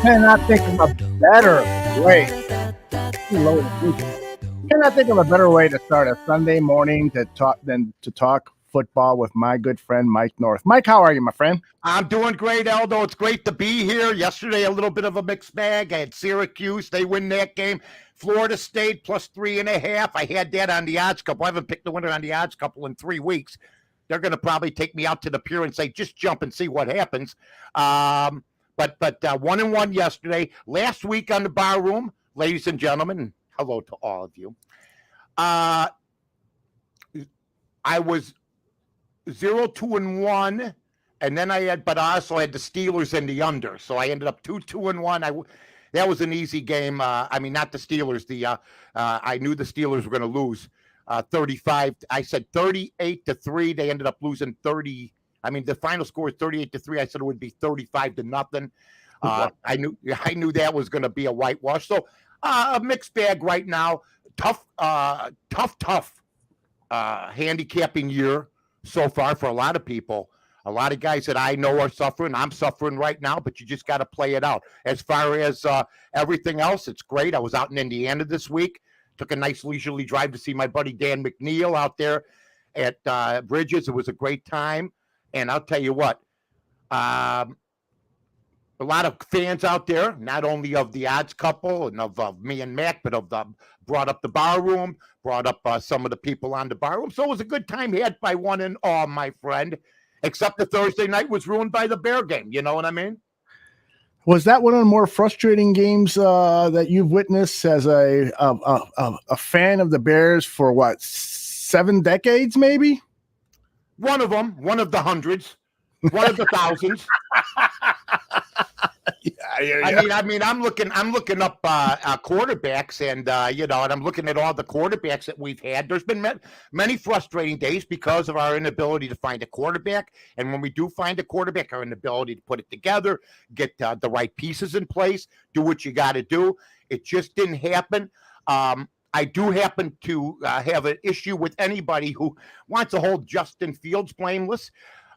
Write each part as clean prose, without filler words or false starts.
cannot think of a better way. Cannot think of a better way to start a Sunday morning to talk than to talk football with my good friend Mike North. Mike, how are you, my friend? I'm doing great, Aldo. It's great to be here. Yesterday, a little bit of a mixed bag. I had Syracuse. They win that game. Florida State plus 3.5. I had that on the odds couple. I haven't picked the winner on the odds couple in 3 weeks. They're going to probably take me out to the pier and say, just jump and see what happens. But 1-1 yesterday. Last week on the bar room, ladies and gentlemen, hello to all of you. I was 0-2-1. And then I also had the Steelers in the under, so I ended up 2-2-1. That was an easy game. I mean, not the Steelers. I knew the Steelers were going to lose 35. I said 38-3. They ended up losing 30. I mean, the final score was 38-3. I said it would be 35-0. I knew that was going to be a whitewash. So a mixed bag right now. Tough handicapping year so far for a lot of people. A lot of guys that I know are suffering. I'm suffering right now, but you just got to play it out. As far as everything else, it's great. I was out in Indiana this week. Took a nice leisurely drive to see my buddy Dan McNeil out there at Bridges. It was a great time. And I'll tell you what, a lot of fans out there, not only of the odds couple and of me and Mac, but brought up the bar room, brought up some of the people on the bar room. So it was a good time had by one and all, my friend. Except the Thursday night was ruined by the Bear game. You know what I mean? Was that one of the more frustrating games that you've witnessed as a fan of the Bears for what, 7 decades, maybe? One of them, one of the hundreds, one of the thousands. I mean, I'm looking up quarterbacks, and and I'm looking at all the quarterbacks that we've had. There's been many frustrating days because of our inability to find a quarterback, and when we do find a quarterback, our inability to put it together, get the right pieces in place, do what you got to do. It just didn't happen. I do happen to have an issue with anybody who wants to hold Justin Fields blameless.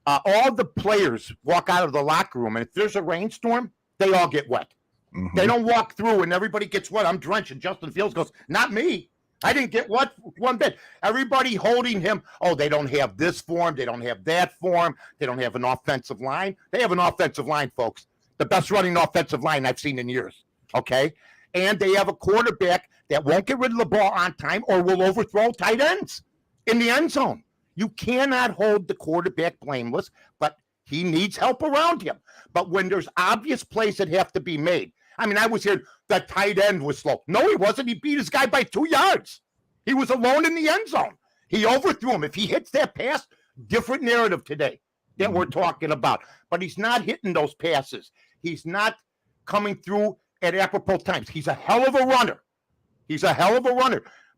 All the players walk out of the locker room, and if there's a rainstorm, they all get wet. Mm-hmm. They don't walk through and everybody gets wet. I'm drenched. And Justin Fields goes, not me. I didn't get wet one bit. Everybody holding him. Oh, they don't have this form. They don't have that form. They don't have an offensive line. They have an offensive line, folks. The best running offensive line I've seen in years. Okay? And they have a quarterback that won't get rid of the ball on time or will overthrow tight ends in the end zone. You cannot hold the quarterback blameless, but he needs help around him. But when there's obvious plays that have to be made, I mean, I was hearing the tight end was slow. No, he wasn't. He beat his guy by 2 yards. He was alone in the end zone. He overthrew him. If he hits that pass, different narrative today that we're talking about. But he's not hitting those passes. He's not coming through at apropos times. He's a hell of a runner.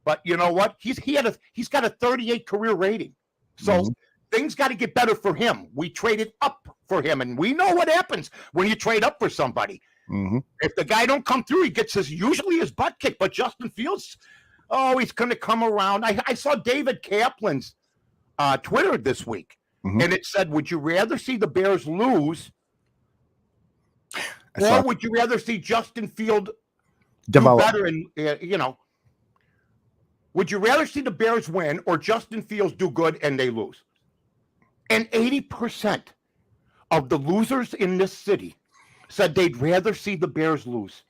But you know what? He's got a 38 career rating. So things got to get better for him. We traded up for him, and we know what happens when you trade up for somebody. Mm-hmm. If the guy don't come through, he gets usually his butt kicked. But Justin Fields, he's going to come around. I saw David Kaplan's Twitter this week, and it said, would you rather see the Bears lose or would you rather see Justin Field do better? And, would you rather see the Bears win or Justin Fields do good and they lose? And 80% of the losers in this city said they'd rather see the Bears lose.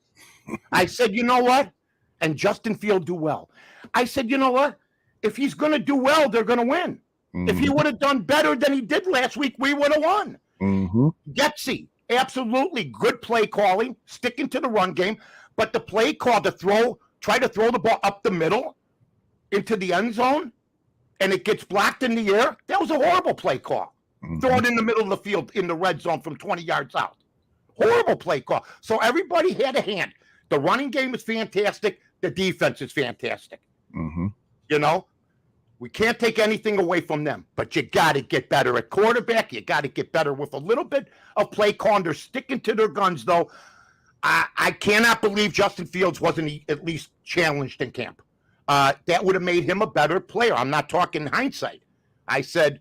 I said, you know what? And Justin Fields do well. I said, you know what? If he's going to do well, they're going to win. Mm-hmm. If he would have done better than he did last week, we would have won. Mm-hmm. Getsy, absolutely good play calling, sticking to the run game. But the play call to try to throw the ball up the middle into the end zone, and it gets blocked in the air, that was a horrible play call. Mm-hmm. Throw it in the middle of the field in the red zone from 20 yards out. Horrible play call. So everybody had a hand. The running game is fantastic. The defense is fantastic. Mm-hmm. We can't take anything away from them, but you got to get better at quarterback. You got to get better with a little bit of play calling. They're sticking to their guns, though. I cannot believe Justin Fields wasn't at least challenged in camp. That would have made him a better player. I'm not talking hindsight. I said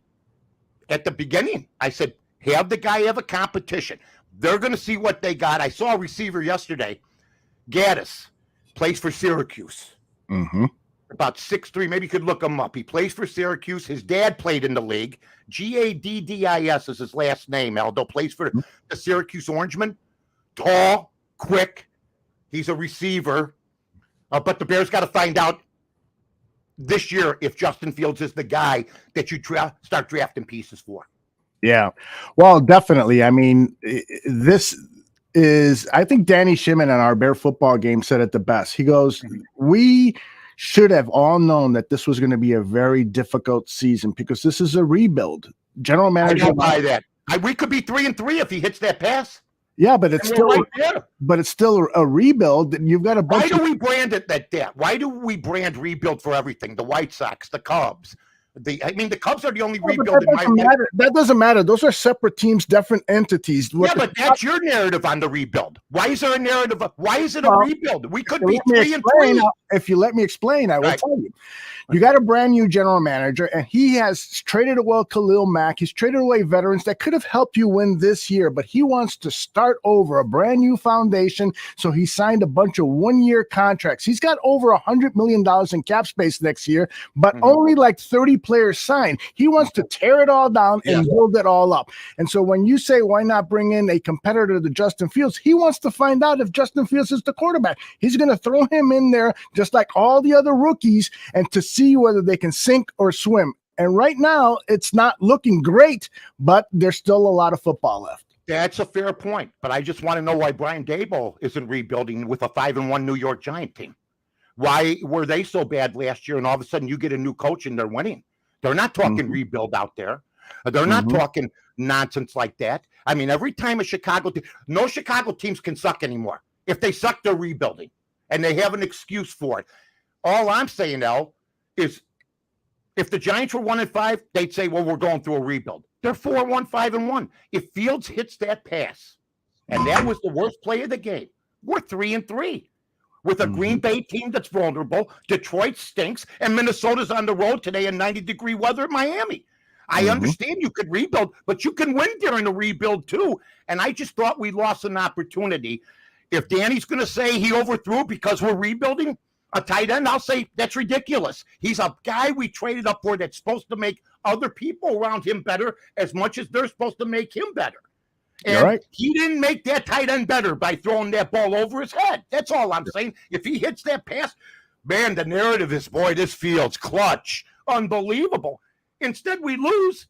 at the beginning, have the guy have a competition. They're going to see what they got. I saw a receiver yesterday, Gaddis, plays for Syracuse. Mm-hmm. About 6'3", maybe you could look him up. He plays for Syracuse. His dad played in the league. Gaddis is his last name, Aldo. Plays for the Syracuse Orangemen. Tall, quick. He's a receiver. But the Bears got to find out this year if Justin Fields is the guy that you start drafting pieces for. Yeah. Well, definitely. I mean, this is, I think Danny Shimon on our Bear football game said it the best. He goes, we should have all known that this was going to be a very difficult season because this is a rebuild. General manager. I don't buy that. We could be 3-3 if he hits that pass. Yeah, but it's still a rebuild. You've got a bunch. Why do we brand it that? Why do we brand rebuild for everything? The White Sox, the Cubs. The Cubs are the only rebuild in my life. That doesn't matter. Those are separate teams, different entities. Yeah, but that's your narrative on the rebuild. Why is there a narrative? Why is it a rebuild? We could be 3-3. If you let me explain, I will tell you. You got a brand new general manager, and he has traded away Khalil Mack. He's traded away veterans that could have helped you win this year, but he wants to start over, a brand new foundation. So he signed a bunch of one-year contracts. He's got over $100 million in cap space next year, but only like 30 players signed. He wants to tear it all down and build it all up. And so when you say, why not bring in a competitor to Justin Fields, he wants to find out if Justin Fields is the quarterback. He's going to throw him in there just like all the other rookies and to see whether they can sink or swim. And right now, it's not looking great, but there's still a lot of football left. That's a fair point, but I just want to know why Brian Daboll isn't rebuilding with a 5-1 New York Giant team. Why were they so bad last year, and all of a sudden you get a new coach and they're winning? They're not talking rebuild out there. They're not talking nonsense like that. I mean, every time no Chicago teams can suck anymore. If they suck, they're rebuilding, and they have an excuse for it. All I'm saying, El, is if the Giants were 1-5, they'd say, well, we're going through a rebuild. They're 4-1, 5-1. If Fields hits that pass, and that was the worst play of the game, we're 3-3. With a Green Bay team that's vulnerable, Detroit stinks, and Minnesota's on the road today in 90-degree weather at Miami. I understand you could rebuild, but you can win during a rebuild too. And I just thought we lost an opportunity. If Danny's going to say he overthrew because we're rebuilding a tight end, I'll say that's ridiculous. He's a guy we traded up for that's supposed to make other people around him better as much as they're supposed to make him better. And he didn't make that tight end better by throwing that ball over his head. That's all I'm saying. If he hits that pass, man, the narrative is, boy, this Fields clutch. Unbelievable. Instead, we lose,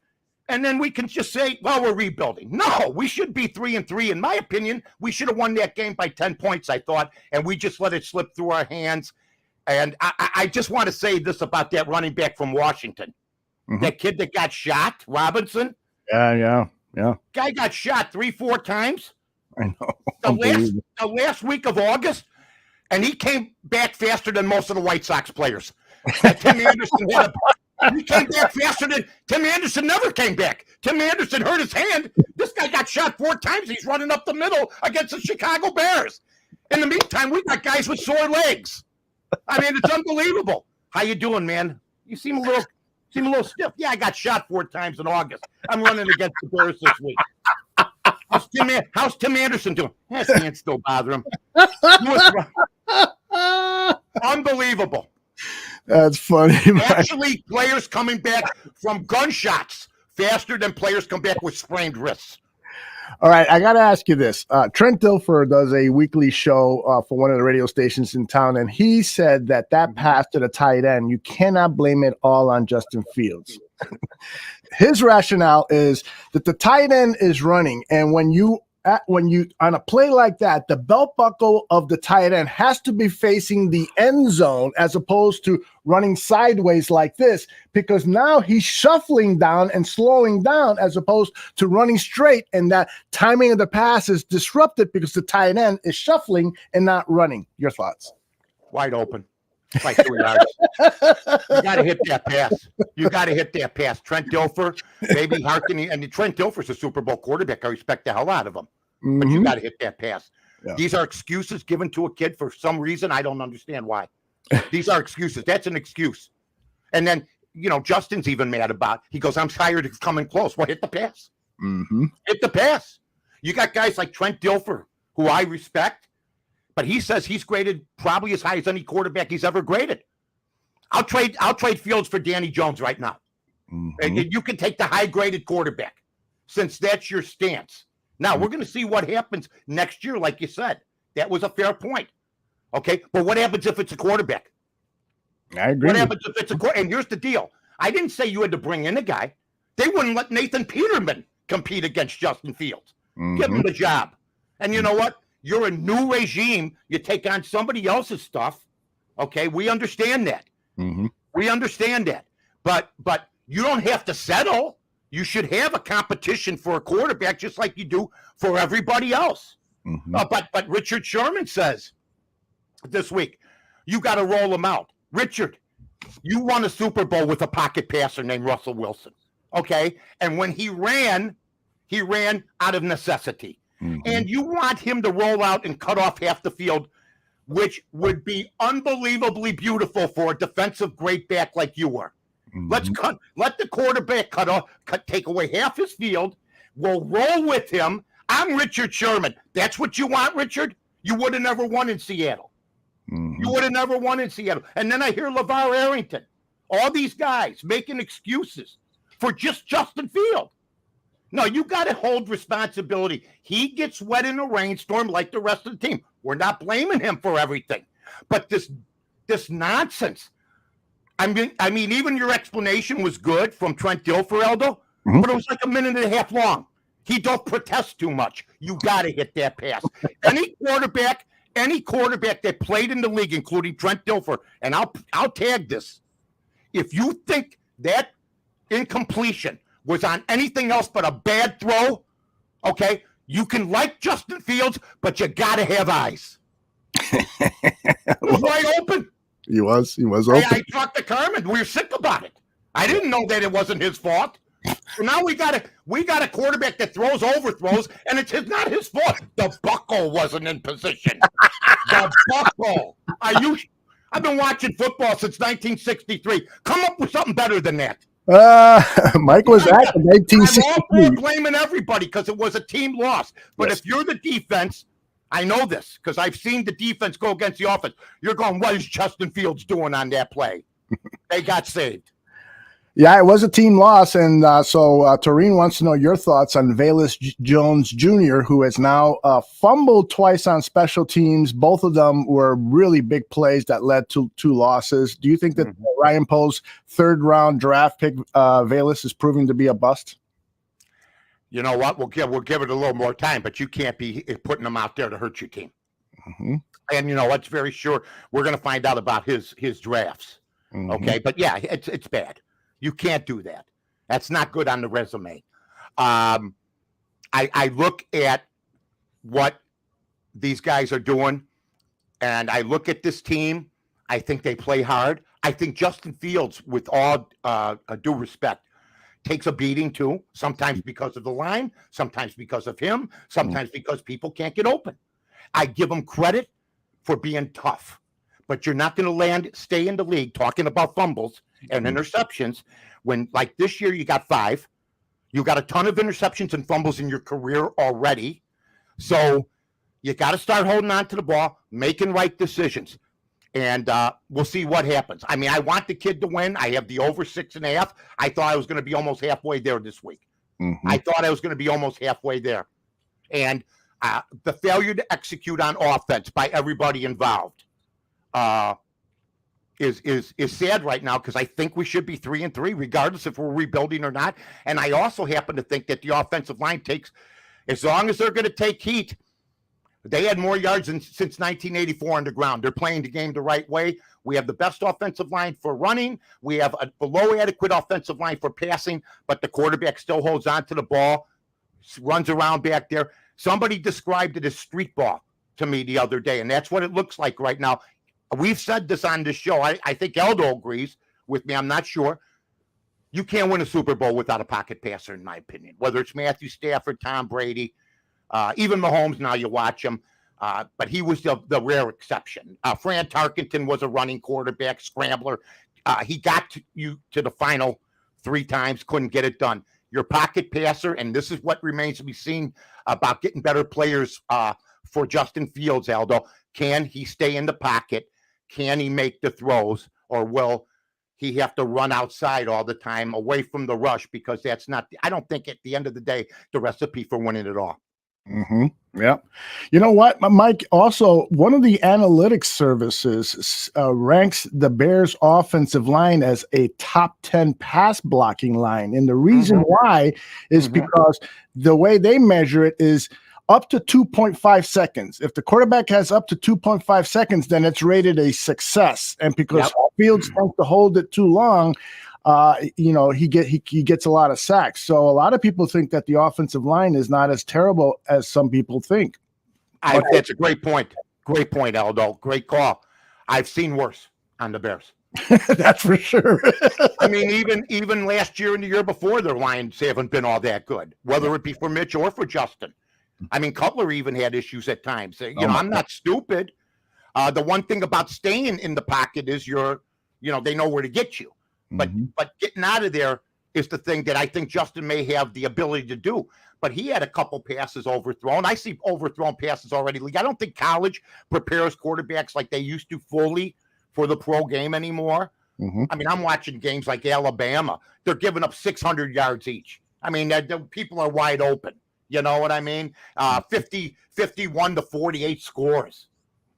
and then we can just say, well, we're rebuilding. No, we should be 3-3. In my opinion, we should have won that game by 10 points, I thought, and we just let it slip through our hands. And I just want to say this about that running back from Washington. That kid that got shot, Robinson. Yeah. Guy got shot 3-4 times. I know. The last week of August, and he came back faster than most of the White Sox players. Tim Anderson he came back faster than Tim Anderson never came back. Tim Anderson hurt his hand. This guy got shot 4 times. He's running up the middle against the Chicago Bears. In the meantime, we got guys with sore legs. I mean, it's unbelievable. How you doing, man? You seem a little stiff. Yeah, I got shot 4 times in August. I'm running against the Bears this week. How's Tim Anderson doing? His hands still bother him. Unbelievable. That's funny. Actually, players coming back from gunshots faster than players come back with sprained wrists. All right, I got to ask you this. Trent Dilfer does a weekly show for one of the radio stations in town, and he said that pass to the tight end, you cannot blame it all on Justin Fields. His rationale is that the tight end is running, and when you on a play like that, the belt buckle of the tight end has to be facing the end zone as opposed to running sideways like this, because now he's shuffling down and slowing down as opposed to running straight, and that timing of the pass is disrupted because the tight end is shuffling and not running. Your thoughts? Wide open. Like 3 yards. You got to hit that pass. Trent Dilfer, maybe Harkin, and Trent Dilfer's a Super Bowl quarterback. I respect the hell out of him. But you got to hit that pass. Yeah. These are excuses given to a kid for some reason. I don't understand why. These are excuses. That's an excuse. And then, Justin's even mad about it. He goes, I'm tired of coming close. Well, hit the pass. Hit the pass. You got guys like Trent Dilfer, who I respect, but he says he's graded probably as high as any quarterback he's ever graded. I'll trade Fields for Danny Jones right now. And you can take the high-graded quarterback, since that's your stance. Now, we're going to see what happens next year, like you said. That was a fair point. Okay, but what happens if it's a quarterback? I agree. What happens if it's a quarterback? And here's the deal. I didn't say you had to bring in a guy. They wouldn't let Nathan Peterman compete against Justin Fields. Give him the job. And you know what? You're a new regime. You take on somebody else's stuff. Okay, we understand that. We understand that. But you don't have to settle. You should have a competition for a quarterback just like you do for everybody else. But Richard Sherman says this week, you got to roll him out. Richard, you won a Super Bowl with a pocket passer named Russell Wilson. Okay? And when he ran out of necessity. And you want him to roll out and cut off half the field, which would be unbelievably beautiful for a defensive great back like you were. Let the quarterback take away half his field. We'll roll with him. I'm Richard Sherman. That's what you want, Richard? You would have never won in Seattle. You would have never won in Seattle. And then I hear LeVar Arrington, all these guys making excuses for just Justin Fields. No, you got to hold responsibility. He gets wet in a rainstorm like the rest of the team. We're not blaming him for everything. But this nonsense. I mean, even your explanation was good from Trent Dilfer, Aldo, but it was like a minute and a half long. He don't protest too much. You got to hit that pass. Any quarterback that played in the league, including Trent Dilfer, and I'll tag this. If you think that incompletion was on anything else but a bad throw, okay, you can like Justin Fields, but you got to have eyes. It was wide open. He was open. I talked to Carmen. We were sick about it. I didn't know that it wasn't his fault. So now we got a quarterback that throws overthrows, and it's not his fault. The buckle wasn't in position. The buckle. I've been watching football since 1963. Come up with something better than that. Mike was at 1963. I'm all blaming everybody because it was a team loss. But if you're the defense, I know this because I've seen the defense go against the offense. You're going, what is Justin Fields doing on that play? They got saved. Yeah, it was a team loss. And so Toreen wants to know your thoughts on Velus Jones Jr., who has now fumbled twice on special teams. Both of them were really big plays that led to 2 losses. Do you think that Ryan Poe's third-round draft pick, Velus, is proving to be a bust? You know what? We'll give it a little more time, but you can't be putting them out there to hurt your team. And you know what's very sure we're going to find out about his drafts. Okay, but yeah, it's bad. You can't do that. That's not good on the resume. I look at what these guys are doing, and I look at this team. I think they play hard. I think Justin Fields, with all due respect, takes a beating too, sometimes because of the line, sometimes because of him, sometimes because people can't get open. I give him credit for being tough, but you're not going to stay in the league talking about fumbles and interceptions when, like this year, you got 5. You got a ton of interceptions and fumbles in your career already. So you got to start holding on to the ball, making right decisions. And we'll see what happens. I mean, I want the kid to win. I have the over 6.5. I thought I was going to be almost halfway there this week. I thought I was going to be almost halfway there. And the failure to execute on offense by everybody involved is sad right now because I think we should be 3-3, regardless if we're rebuilding or not. And I also happen to think that the offensive line takes, as long as they're going to take heat, they had more yards since 1984 on the ground. They're playing the game the right way. We have the best offensive line for running. We have a below adequate offensive line for passing, but the quarterback still holds on to the ball, runs around back there. Somebody described it as street ball to me the other day, and that's what it looks like right now. We've said this on this show. I think Aldo agrees with me. I'm not sure. You can't win a Super Bowl without a pocket passer, in my opinion, whether it's Matthew Stafford, Tom Brady, even Mahomes. Now you watch him, but he was the rare exception. Fran Tarkenton was a running quarterback, scrambler. He got you to the final 3 times, couldn't get it done. your pocket passer, and this is what remains to be seen about getting better players for Justin Fields, Aldo. Can he stay in the pocket? Can he make the throws, or will he have to run outside all the time away from the rush? Because that's not, I don't think at the end of the day, the recipe for winning it all. Yeah. You know what, Mike? Also, one of the analytics services ranks the Bears' offensive line as a top 10 pass blocking line. And the reason why is because the way they measure it is up to 2.5 seconds. If the quarterback has up to 2.5 seconds, then it's rated a success. And because Fields tends to hold it too long, he gets a lot of sacks. So a lot of people think that the offensive line is not as terrible as some people think. That's a great point. Great point, Aldo. Great call. I've seen worse on the Bears. That's for sure. I mean, even last year and the year before, their lines haven't been all that good, whether it be for Mitch or for Justin. I mean, Cutler even had issues at times. I'm not stupid. The one thing about staying in the pocket is they know where to get you. But getting out of there is the thing that I think Justin may have the ability to do. But he had a couple passes overthrown. I see overthrown passes already. I don't think college prepares quarterbacks like they used to fully for the pro game anymore. I mean, I'm watching games like Alabama. They're giving up 600 yards each. I mean, the people are wide open. You know what I mean? 51 to 48 scores.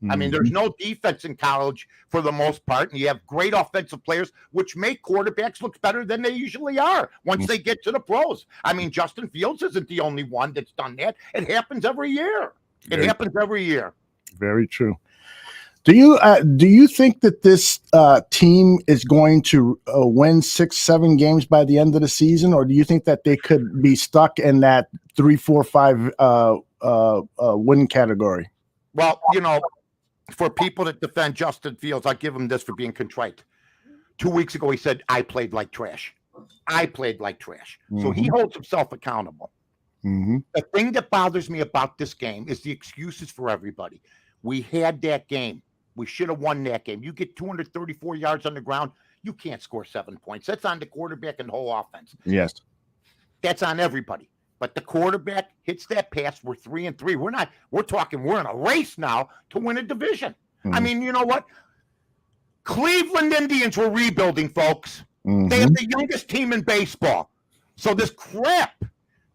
I mean, there's no defense in college for the most part, and you have great offensive players, which make quarterbacks look better than they usually are once they get to the pros. I mean, Justin Fields isn't the only one that's done that. It happens every year. Happens every year. Very true. Do you think that this team is going to win 6-7 games by the end of the season, or do you think that they could be stuck in that 3, 4, 5 win category? Well, for people that defend Justin Fields, I'll give him this for being contrite. 2 weeks ago, he said, I played like trash. So he holds himself accountable. The thing that bothers me about this game is the excuses for everybody. We had that game. We should have won that game. You get 234 yards on the ground, you can't score 7 points. That's on the quarterback and the whole offense. Yes. That's on everybody. But the quarterback hits that pass. We're 3-3. We're in a race now to win a division. I mean, you know what? Cleveland Indians were rebuilding, folks. They have the youngest team in baseball. So this crap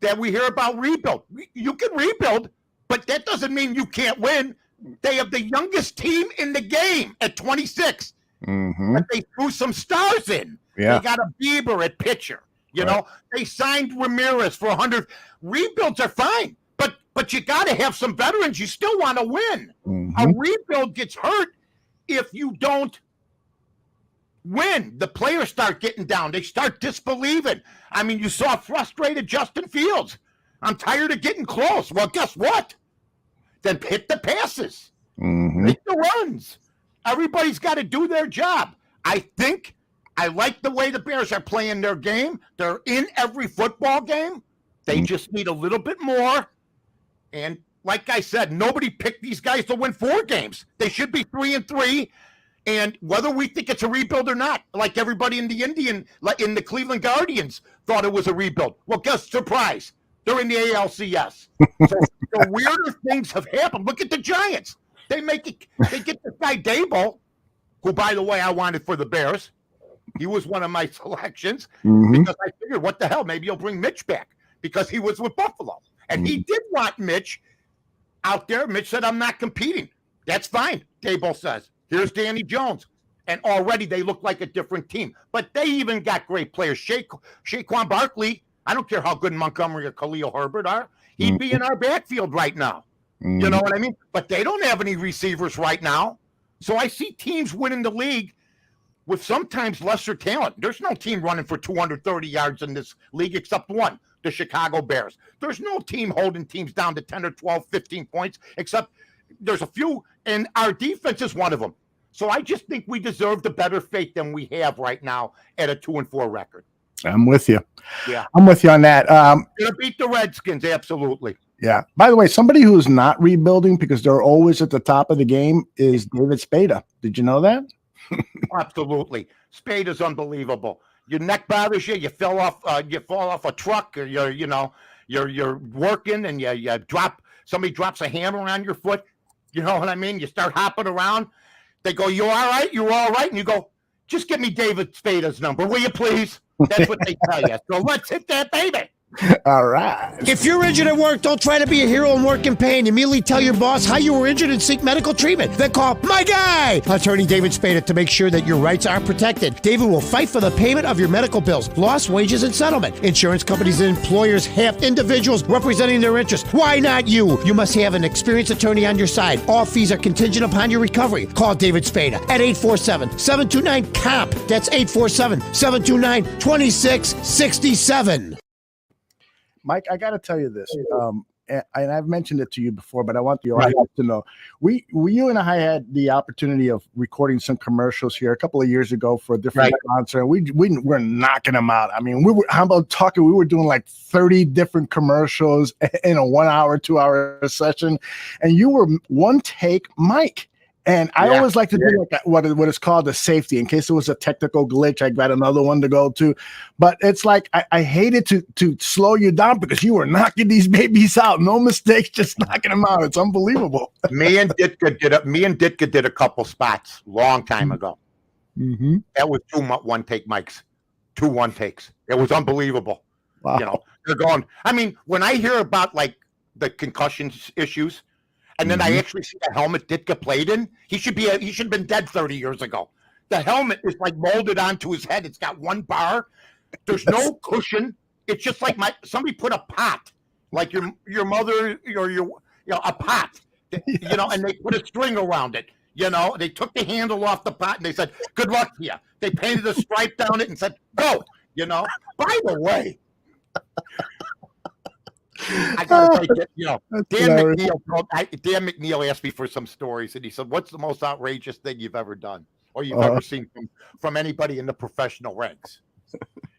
that we hear about rebuild, you can rebuild, but that doesn't mean you can't win. They have the youngest team in the game at 26. But they threw some stars in. Yeah. They got a Bieber at pitcher. They signed Ramirez for 100. Rebuilds are fine, but you got to have some veterans. You still want to win. A rebuild gets hurt if you don't win. The players start getting down. They start disbelieving. I mean, you saw frustrated Justin Fields. I'm tired of getting close. Well, guess what? Then hit the passes. Hit the runs. Everybody's got to do their job. I like the way the Bears are playing their game. They're in every football game. They just need a little bit more. And like I said, nobody picked these guys to win 4 games. They should be 3-3. And whether we think it's a rebuild or not, like everybody in the Cleveland Guardians thought it was a rebuild. Well, surprise. They're in the ALCS. So the weirder things have happened. Look at the Giants. They get this guy Dable, who, by the way, I wanted for the Bears. He was one of my selections because I figured, what the hell? Maybe he'll bring Mitch back because he was with Buffalo. And he did want Mitch out there. Mitch said, I'm not competing. That's fine, Dable says. Here's Danny Jones. And already they look like a different team. But they even got great players. Saquon Barkley, I don't care how good Montgomery or Khalil Herbert are. He'd be in our backfield right now. You know what I mean? But they don't have any receivers right now. So I see teams winning the league with sometimes lesser talent. There's no team running for 230 yards in this league except one, the Chicago Bears. There's no team holding teams down to 10 or 12, 15 points, except there's a few, and our defense is one of them. So I just think we deserve the better fate than we have right now at a 2-4 record. I'm with you. Yeah. I'm with you on that. Gonna beat the Redskins, absolutely. Yeah. By the way, somebody who's not rebuilding because they're always at the top of the game is David Spada. Did you know that? Absolutely. Spade is unbelievable. your neck bothers you, you fall off a truck, or you're working and you somebody drops a hammer on your foot. You know what I mean? You start hopping around. They go, "You all right? You all right?" And you go, "Just give me David Spade's number, will you please?" That's what they tell you. So let's hit that baby. All right. If you're injured at work, don't try to be a hero and work in pain. Immediately tell your boss how you were injured and seek medical treatment. Then call my guy, attorney David Spada, to make sure that your rights are protected. David will fight for the payment of your medical bills, lost wages, and settlement. Insurance companies and employers have individuals representing their interests. Why not you? You must have an experienced attorney on your side. All fees are contingent upon your recovery. Call David Spada at 847-729-COMP. That's 847-729-2667. Mike, I got to tell you this, and I've mentioned it to you before, but I want the audience to know. You and I had the opportunity of recording some commercials here a couple of years ago for a different sponsor, and we're knocking them out. I mean, we were doing like 30 different commercials in a 1 hour, 2 hour session, and you were one take Mike. And I always like to do like what is called a safety in case it was a technical glitch. I got another one to go to, but it's like I hated to slow you down because you were knocking these babies out, no mistakes, just knocking them out. It's unbelievable. Me and Ditka did a couple spots long time ago. Mm-hmm. That was 2 one take mics, 2 one takes. It was unbelievable. Wow. You know, they're going. I mean, when I hear about like the concussion issues. And then I actually see the helmet Ditka played in. He should have been dead 30 years ago. The helmet is like molded onto his head. It's got one bar. There's no cushion. It's just like somebody put a pot, like your mother or a pot, and they put a string around it. They took the handle off the pot and they said, "Good luck to you." They painted a stripe down it and said, "Go." By the way. I gotta take it. Dan McNeil asked me for some stories, and he said, "What's the most outrageous thing you've ever done, or you've ever seen from anybody in the professional ranks?"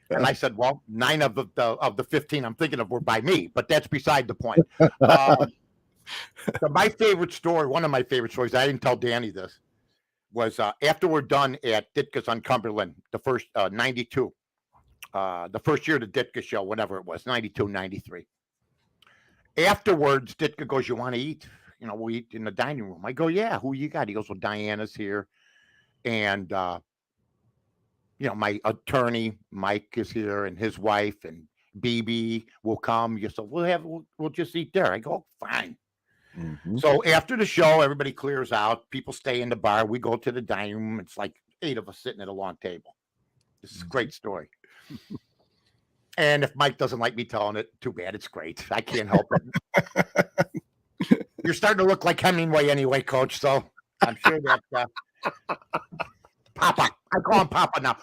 And I said, "Well, 9 of the 15 I'm thinking of were by me, but that's beside the point." So my favorite story, one of my favorite stories, I didn't tell Danny this, was after we're done at Ditka's on Cumberland, the first 92, the first year of the Ditka show, whatever it was, 92, 93. Afterwards, Ditka goes, "You want to eat? We eat in the dining room." I go, "Yeah, who you got?" He goes, "Well, Diana's here. And, my attorney, Mike, is here, and his wife, and BB will come." You said, "We'll just eat there." I go, "Fine." Mm-hmm. So after the show, everybody clears out. People stay in the bar. We go to the dining room. It's like 8 of us sitting at a long table. This is a great story. And if Mike doesn't like me telling it, too bad. It's great. I can't help it. You're starting to look like Hemingway anyway, Coach. So I'm sure that Papa. I call him Papa now.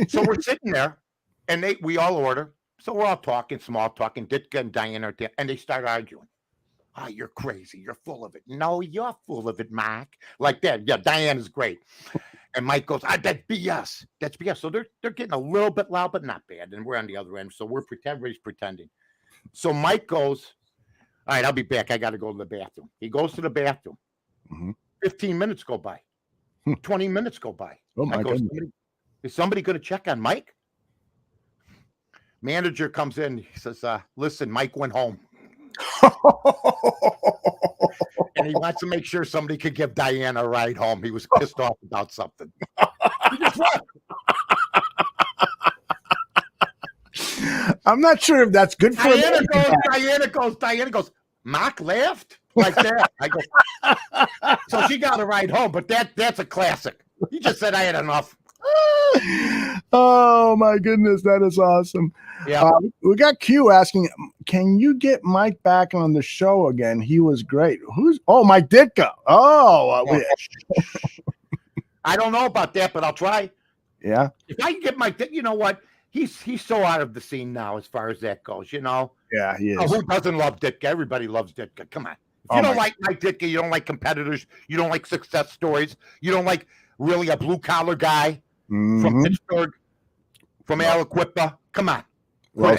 So we're sitting there, and we all order. So we're all talking, small talking. Ditka and Diana are there, and they start arguing. "Oh, you're crazy. You're full of it." "No, you're full of it, Mike." Like that. Yeah, Diana's great. And Mike goes, "That's BS. That's BS." So they're getting a little bit loud, but not bad. And we're on the other end. So everybody's pretending. So Mike goes, "All right, I'll be back. I got to go to the bathroom." He goes to the bathroom. Mm-hmm. 15 minutes go by. 20 minutes go by. Oh, my goodness. Is somebody going to check on Mike? Manager comes in. He says, "Listen, Mike went home." And he wants to make sure somebody could give Diana a ride home. He was pissed off about something. I'm not sure if that's good for Diana goes, "Mark laughed?" Like that. I go, so she got a ride home, but that's a classic. He just said I had enough. Oh my goodness, that is awesome. Yeah, we got Q asking, "Can you get Mike back on the show again? He was great." Mike Ditka. I don't know about that, but I'll try. Yeah, if I can get Mike, you know what? He's so out of the scene now as far as that goes. Yeah, he is. Who doesn't love Ditka? Everybody loves Ditka. Come on. If you don't like Mike Ditka, you don't like competitors, you don't like success stories, you don't like really a blue collar guy. From Pittsburgh, from Aliquippa. Come on. Well,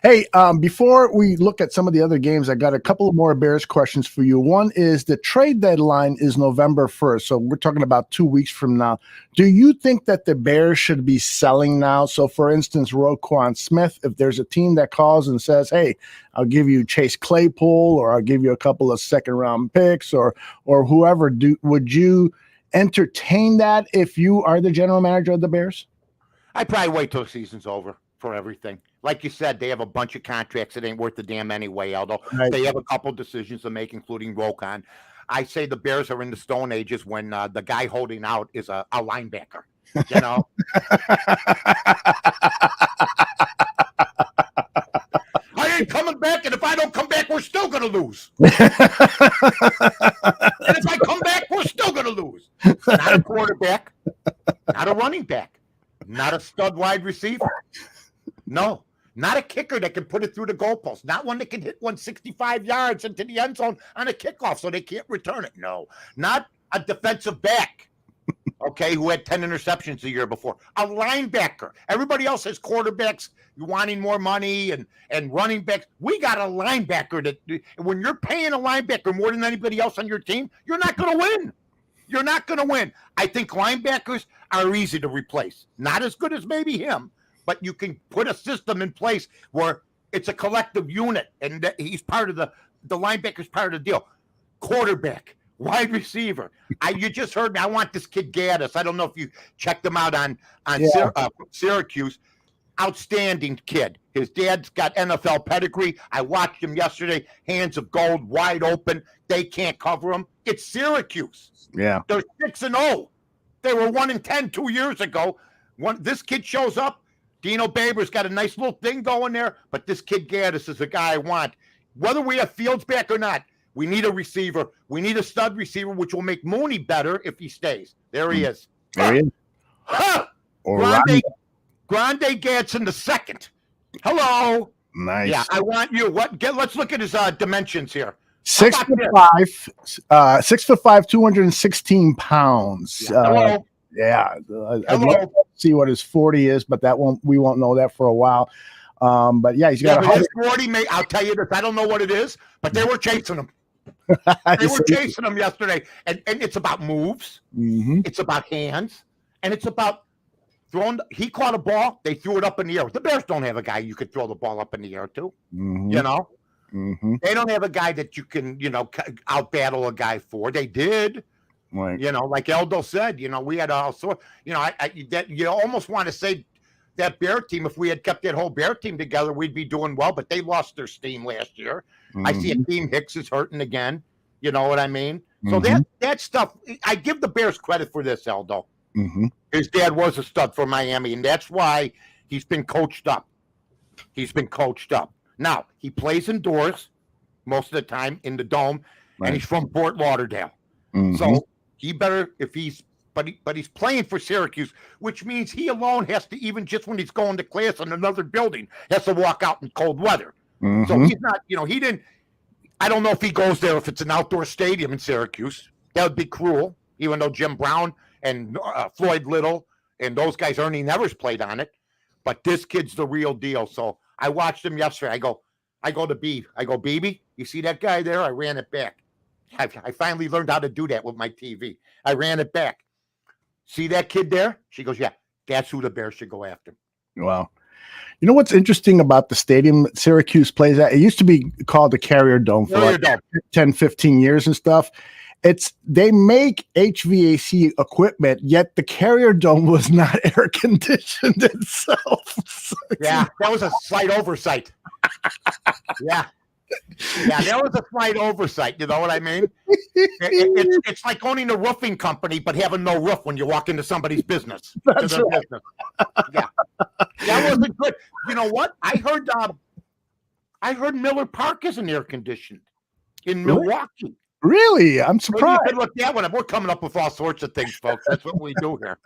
Hey, before we look at some of the other games, I got a couple of more Bears questions for you. One is the trade deadline is November 1st, so we're talking about 2 weeks from now. Do you think that the Bears should be selling now? So, for instance, Roquan Smith, if there's a team that calls and says, hey, I'll give you Chase Claypool, or I'll give you a couple of second-round picks, or whoever, would you entertain that if you are the general manager of the Bears? I'd probably wait till the season's over for everything. Like you said, they have a bunch of contracts that ain't worth a damn anyway, although they have a couple decisions to make, including Roquan. I say the Bears are in the Stone Ages when the guy holding out is a linebacker, you know? I ain't coming back, and if I don't come back, we're still going to lose. And if I come back, we're still going to lose. Not a quarterback, not a running back, not a stud wide receiver. No, not a kicker that can put it through the goalpost. Not one that can hit 165 yards into the end zone on a kickoff so they can't return it. No, not a defensive back, okay, who had 10 interceptions the year before. A linebacker. Everybody else has quarterbacks wanting more money and running backs. We got a linebacker that when you're paying a linebacker more than anybody else on your team, you're not going to win. You're not going to win. I think linebackers are easy to replace. Not as good as maybe him, but you can put a system in place where it's a collective unit, and he's part of the linebacker's part of the deal. Quarterback, wide receiver. You just heard me. I want this kid Gaddis. I don't know if you checked him out on Syracuse. Outstanding kid. His dad's got NFL pedigree. I watched him yesterday. Hands of gold, wide open. They can't cover him. It's Syracuse. Yeah, they're 6-0. They were 1-10 2 years ago. This kid shows up. Dino Babers got a nice little thing going there, but this kid Gaddis is the guy I want. Whether we have Fields back or not, we need a receiver. We need a stud receiver, which will make Mooney better if he stays. There he is. There he is. Grande Gadsden the second. Hello. Nice. Yeah, I want you. Let's look at his dimensions here. 6'5", 216 pounds. Hello. I'd love to see what his 40 is, but we won't know that for a while. But yeah, he's got his 40. I'll tell you this. I don't know what it is, but they were chasing him. They were chasing him yesterday, and it's about moves. Mm-hmm. It's about hands, and it's about throwing. He caught a ball. They threw it up in the air. The Bears don't have a guy you could throw the ball up in the air to. Mm-hmm. You know, they don't have a guy that you can out battle a guy for. They did. Right. Like Eldo said, we had all sorts. That you almost want to say that Bear team, if we had kept that whole Bear team together, we'd be doing well. But they lost their steam last year. Mm-hmm. I see Akeem Hicks is hurting again. You know what I mean? So that stuff, I give the Bears credit for this, Eldo. Mm-hmm. His dad was a stud for Miami, and that's why he's been coached up. Now, he plays indoors most of the time in the Dome, and he's from Fort Lauderdale. Mm-hmm. So he better, if he's, but he's playing for Syracuse, which means he alone has to, even just when he's going to class in another building, has to walk out in cold weather. Mm-hmm. So he's not, he didn't, I don't know if he goes there, if it's an outdoor stadium in Syracuse. That would be cruel, even though Jim Brown and Floyd Little and those guys, Ernie Nevers, played on it. But this kid's the real deal. So I watched him yesterday. I go to Beeb. I go, Beebe, you see that guy there? I ran it back. I finally learned how to do that with my TV. I ran it back. See that kid there? She goes, yeah, that's who the Bears should go after. Wow. You know what's interesting about the stadium that Syracuse plays at? It used to be called the Carrier Dome for 10, 15 years and stuff. They make HVAC equipment, yet the Carrier Dome was not air conditioned itself. Yeah, that was a slight oversight. Yeah, that was a slight oversight. You know what I mean? It's like owning a roofing company, but having no roof when you walk into somebody's business. That's right. Business. Yeah, that wasn't good. You know what? I heard Miller Park isn't air conditioned in Milwaukee. Really? I'm surprised. You could look that one up. We're coming up with all sorts of things, folks. That's what we do here.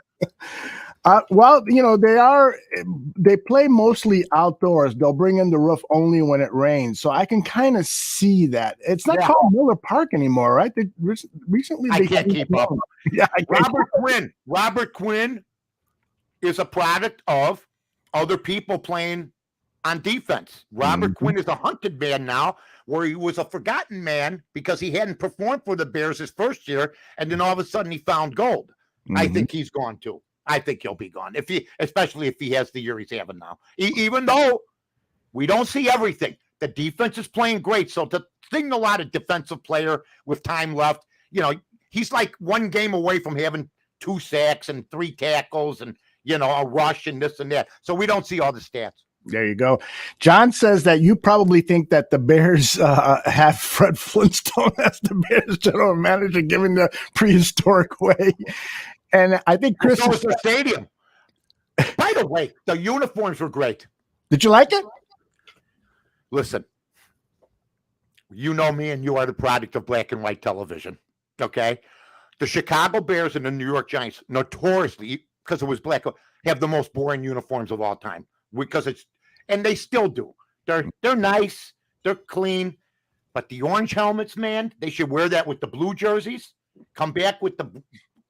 Well, they play mostly outdoors. They'll bring in the roof only when it rains. So I can kind of see that. It's not called Miller Park anymore, right? They recently. I can't keep up. Yeah, Robert Quinn is a product of other people playing on defense. Robert Quinn is a hunted man now, where he was a forgotten man because he hadn't performed for the Bears his first year, and then all of a sudden he found gold. I think he's gone too. I think he'll be gone, especially if he has the year he's having now. Even though we don't see everything, the defense is playing great. So to signal out a defensive player with time left, he's like one game away from having 2 sacks and 3 tackles and a rush and this and that. So we don't see all the stats. There you go. John says that you probably think that the Bears have Fred Flintstone as the Bears general manager, given the prehistoric way. And I think Chris was the stadium. By the way, the uniforms were great. Did you like it? Listen, you know me, and you are the product of black and white television. Okay, the Chicago Bears and the New York Giants, notoriously, because it was black, have the most boring uniforms of all time. And they still do. They're nice, they're clean, but the orange helmets, man, they should wear that with the blue jerseys. Come back with the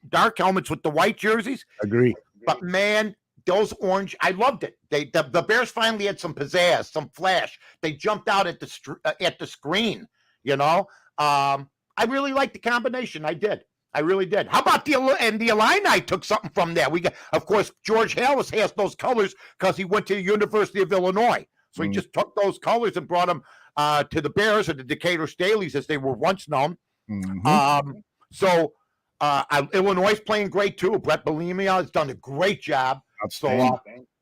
dark helmets with the white jerseys. Agree. But man, those orange, I loved it. The Bears finally had some pizzazz, some flash. They jumped out at the screen. I really liked the combination. I did. I really did. How about the Illini took something from that? Of course, George Halas has those colors because he went to the University of Illinois. So he just took those colors and brought them to the Bears, or the Decatur Staleys, as they were once known. Illinois is playing great too. Brett Bielema has done a great job. So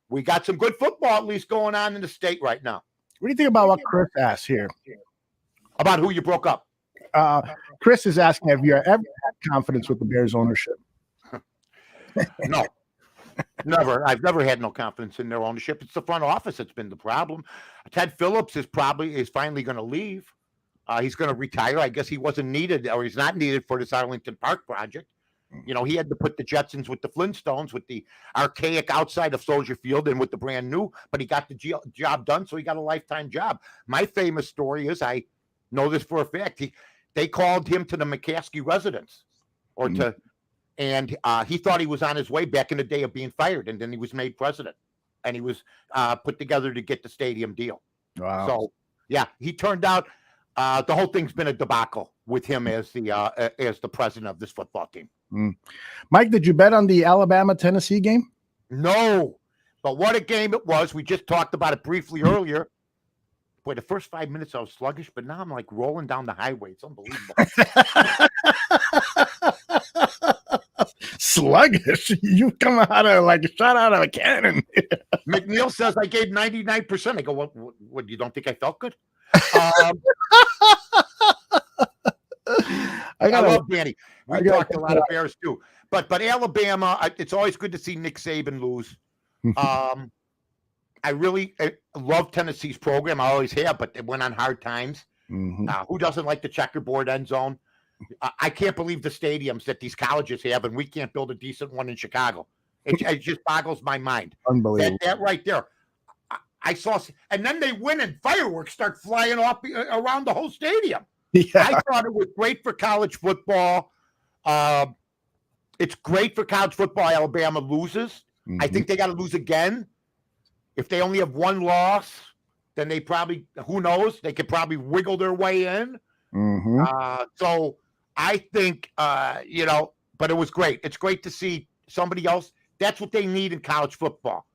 we got some good football at least going on in the state right now. What do you think about what Chris asked here? About who you broke up? Chris is asking, have you ever had confidence with the Bears ownership? No, never. I've never had no confidence in their ownership. It's the front office that's been the problem. Ted Phillips is finally going to leave. He's going to retire. I guess he wasn't needed, or he's not needed for this Arlington Park project. He had to put the Jetsons with the Flintstones, with the archaic outside of Soldier Field, and with the brand new, but he got the job done, so he got a lifetime job. My famous story is, I know this for a fact, they called him to the McCaskey residence, and he thought he was on his way back in the day of being fired, and then he was made president, and he was put together to get the stadium deal. Wow. So, yeah, he turned out the whole thing's been a debacle with him as the president of this football team. Mike, did you bet on the Alabama-Tennessee game? No, but what a game it was. We just talked about it briefly earlier. Boy, the first 5 minutes I was sluggish, but now I'm like rolling down the highway. It's unbelievable. Sluggish? You come out of like a shot out of a cannon. McNeil says I gave 99%. I go, what you don't think I felt good? I love Danny. We talked a lot of Bears too, but Alabama. It's always good to see Nick Saban lose. I really love Tennessee's program. I always have, but they went on hard times. Who doesn't like the checkerboard end zone? I can't believe the stadiums that these colleges have, and we can't build a decent one in Chicago. It just boggles my mind. Unbelievable. That right there. I saw, and then they win and fireworks start flying off around the whole stadium. Yeah. I thought it was great for college football. It's great for college football. Alabama loses. I think they got to lose again. If they only have one loss, then they probably, who knows, they could probably wiggle their way in. So I think, but it was great. It's great to see somebody else. That's what they need in college football.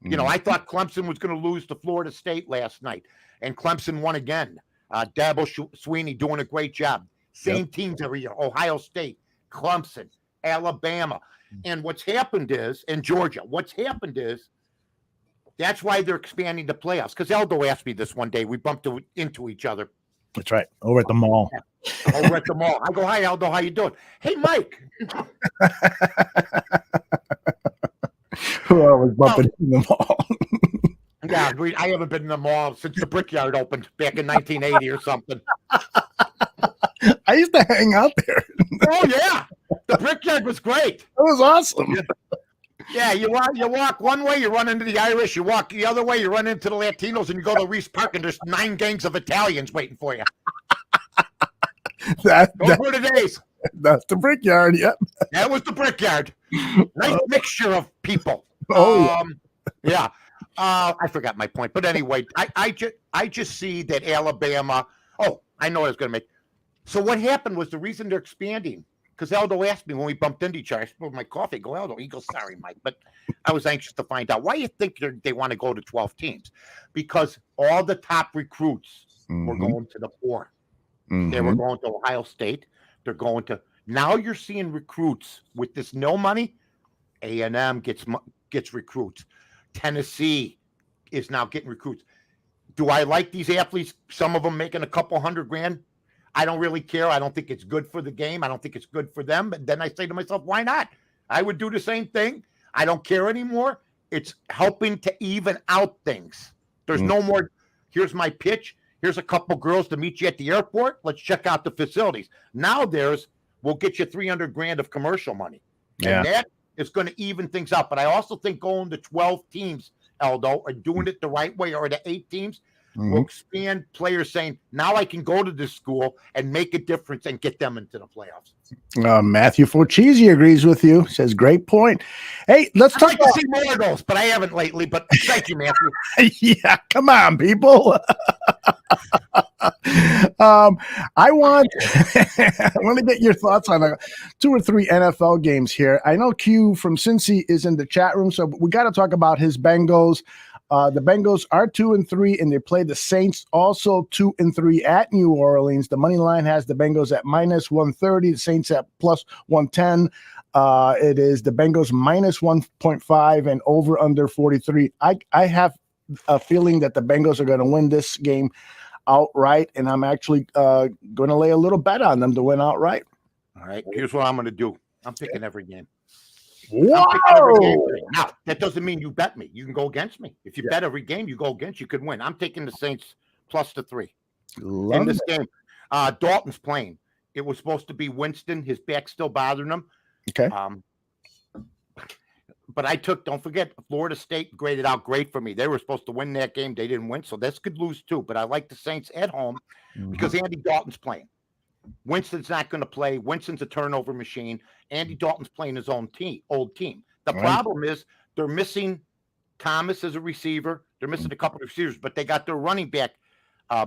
I thought Clemson was going to lose to Florida State last night, and Clemson won again. Dabo Sweeney doing a great job. Same teams every year: Ohio State, Clemson, Alabama. And what's happened is, in Georgia, that's why they're expanding the playoffs. Because Aldo asked me this one day. We bumped into each other. That's right. Over at the mall. Over at the mall. I go, hi, Aldo. How you doing? Hey, Mike. Who I was bumping in the mall. Yeah, I haven't been in the mall since the Brickyard opened back in 1980 or something. I used to hang out there. Oh, yeah. The Brickyard was great. It was awesome. Yeah, you walk one way, you run into the Irish. You walk the other way, you run into the Latinos, and you go to Reese Park, and there's 9 gangs of Italians waiting for you. Those were the days. That's the Brickyard, yep. That was the Brickyard. Nice mixture of people. Oh, yeah. I forgot my point, but anyway, I just see that Alabama. Oh, I know what I was going to make. So what happened was the reason they're expanding, because Aldo asked me when we bumped into each other. I spilled my coffee. I go, Aldo. He goes, sorry, Mike, but I was anxious to find out why you think they want to go to 12 teams, because all the top recruits were going to the 4. They were going to Ohio State. They're going to. Now you're seeing recruits with this no money. A&M gets recruits. Tennessee is now getting recruits. Do I like these athletes? Some of them making a couple $100,000. I don't really care. I don't think it's good for the game. I don't think it's good for them. But then I say to myself, why not? I would do the same thing. I don't care anymore. It's helping to even out things. There's no more. Here's my pitch. Here's a couple girls to meet you at the airport. Let's check out the facilities. Now we'll get you $300,000 of commercial money. Yeah. And that is going to even things out. But I also think going to 12 teams, Aldo, or doing it the right way, or to 8 teams, will expand players saying, now I can go to this school and make a difference and get them into the playoffs. Matthew Forchisi agrees with you. Says, great point. Hey, let's talk about see more of those, but I haven't lately. But thank you, Matthew. Yeah, come on, people. I want to get your thoughts on 2 or 3 NFL games here. I know Q from Cincy is in the chat room, so we got to talk about his Bengals. The Bengals are 2-3, and they play the Saints also 2-3 at New Orleans. The money line has the Bengals at -130, the Saints at +110. It is the Bengals -1.5 and over under 43. I have a feeling that the Bengals are going to win this game outright, and I'm actually going to lay a little bet on them to win outright. All right, here's what I'm going to do. I'm picking every game. Whoa! Now, that doesn't mean you bet me. You can go against me. If you bet every game you go against, you could win. I'm taking the Saints +3 in this game. Dalton's playing. It was supposed to be Winston. His back's still bothering him. Okay. But don't forget, Florida State graded out great for me. They were supposed to win that game. They didn't win, so this could lose too. But I like the Saints at home because Andy Dalton's playing. Winston's not going to play. Winston's a turnover machine. Andy Dalton's playing his old team. The problem is they're missing Thomas as a receiver. They're missing a couple of receivers, but they got their running back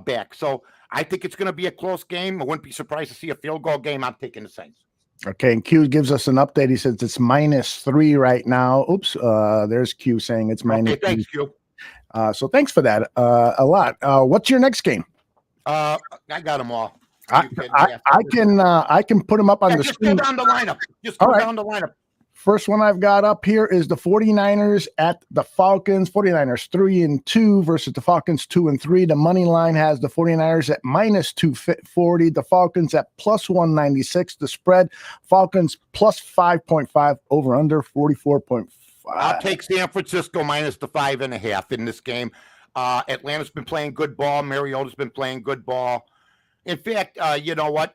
back. So I think it's going to be a close game. I wouldn't be surprised to see a field goal game. I'm taking the Saints. Okay, and Q gives us an update. He says it's -3 right now. Oops, there's Q saying it's -3. Okay, thanks, Q. So thanks for that a lot. What's your next game? I got them all. I can put them up on the screen. Just go down the lineup. Down the lineup. First one I've got up here is the 49ers at the Falcons. 49ers 3-2 versus the Falcons 2-3. The money line has the 49ers at -240. The Falcons at +196. The spread, Falcons +5.5, over under 44.5. I'll take San Francisco minus the 5.5 in this game. Atlanta's been playing good ball. Mariota's been playing good ball. In fact, you know what?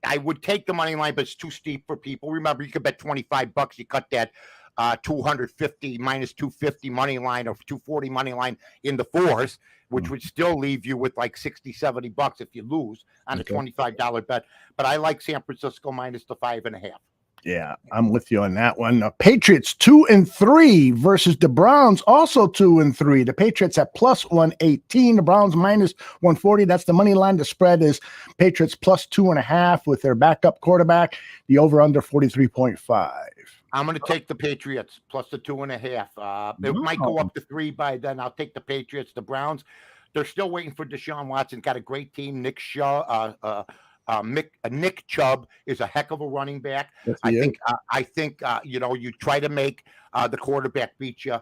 I would take the money line, but it's too steep for people. Remember, you could bet $25. You cut that 250 -250 money line or 240 money line in the 4s, which would still leave you with like $60-70 if you lose on a $25 bet. But I like San Francisco minus the 5.5. Yeah, I'm with you on that one. Patriots 2-3 versus the Browns, also 2-3. The Patriots at +118. The Browns -140. That's the money line. The spread is Patriots +2.5 with their backup quarterback. The over/under 43.5. I'm going to take the Patriots plus the 2.5. It might go up to 3 by then. I'll take the Patriots. The Browns, they're still waiting for Deshaun Watson. Got a great team. Nick Chubb is a heck of a running back. Yes, I think you try to make the quarterback beat you.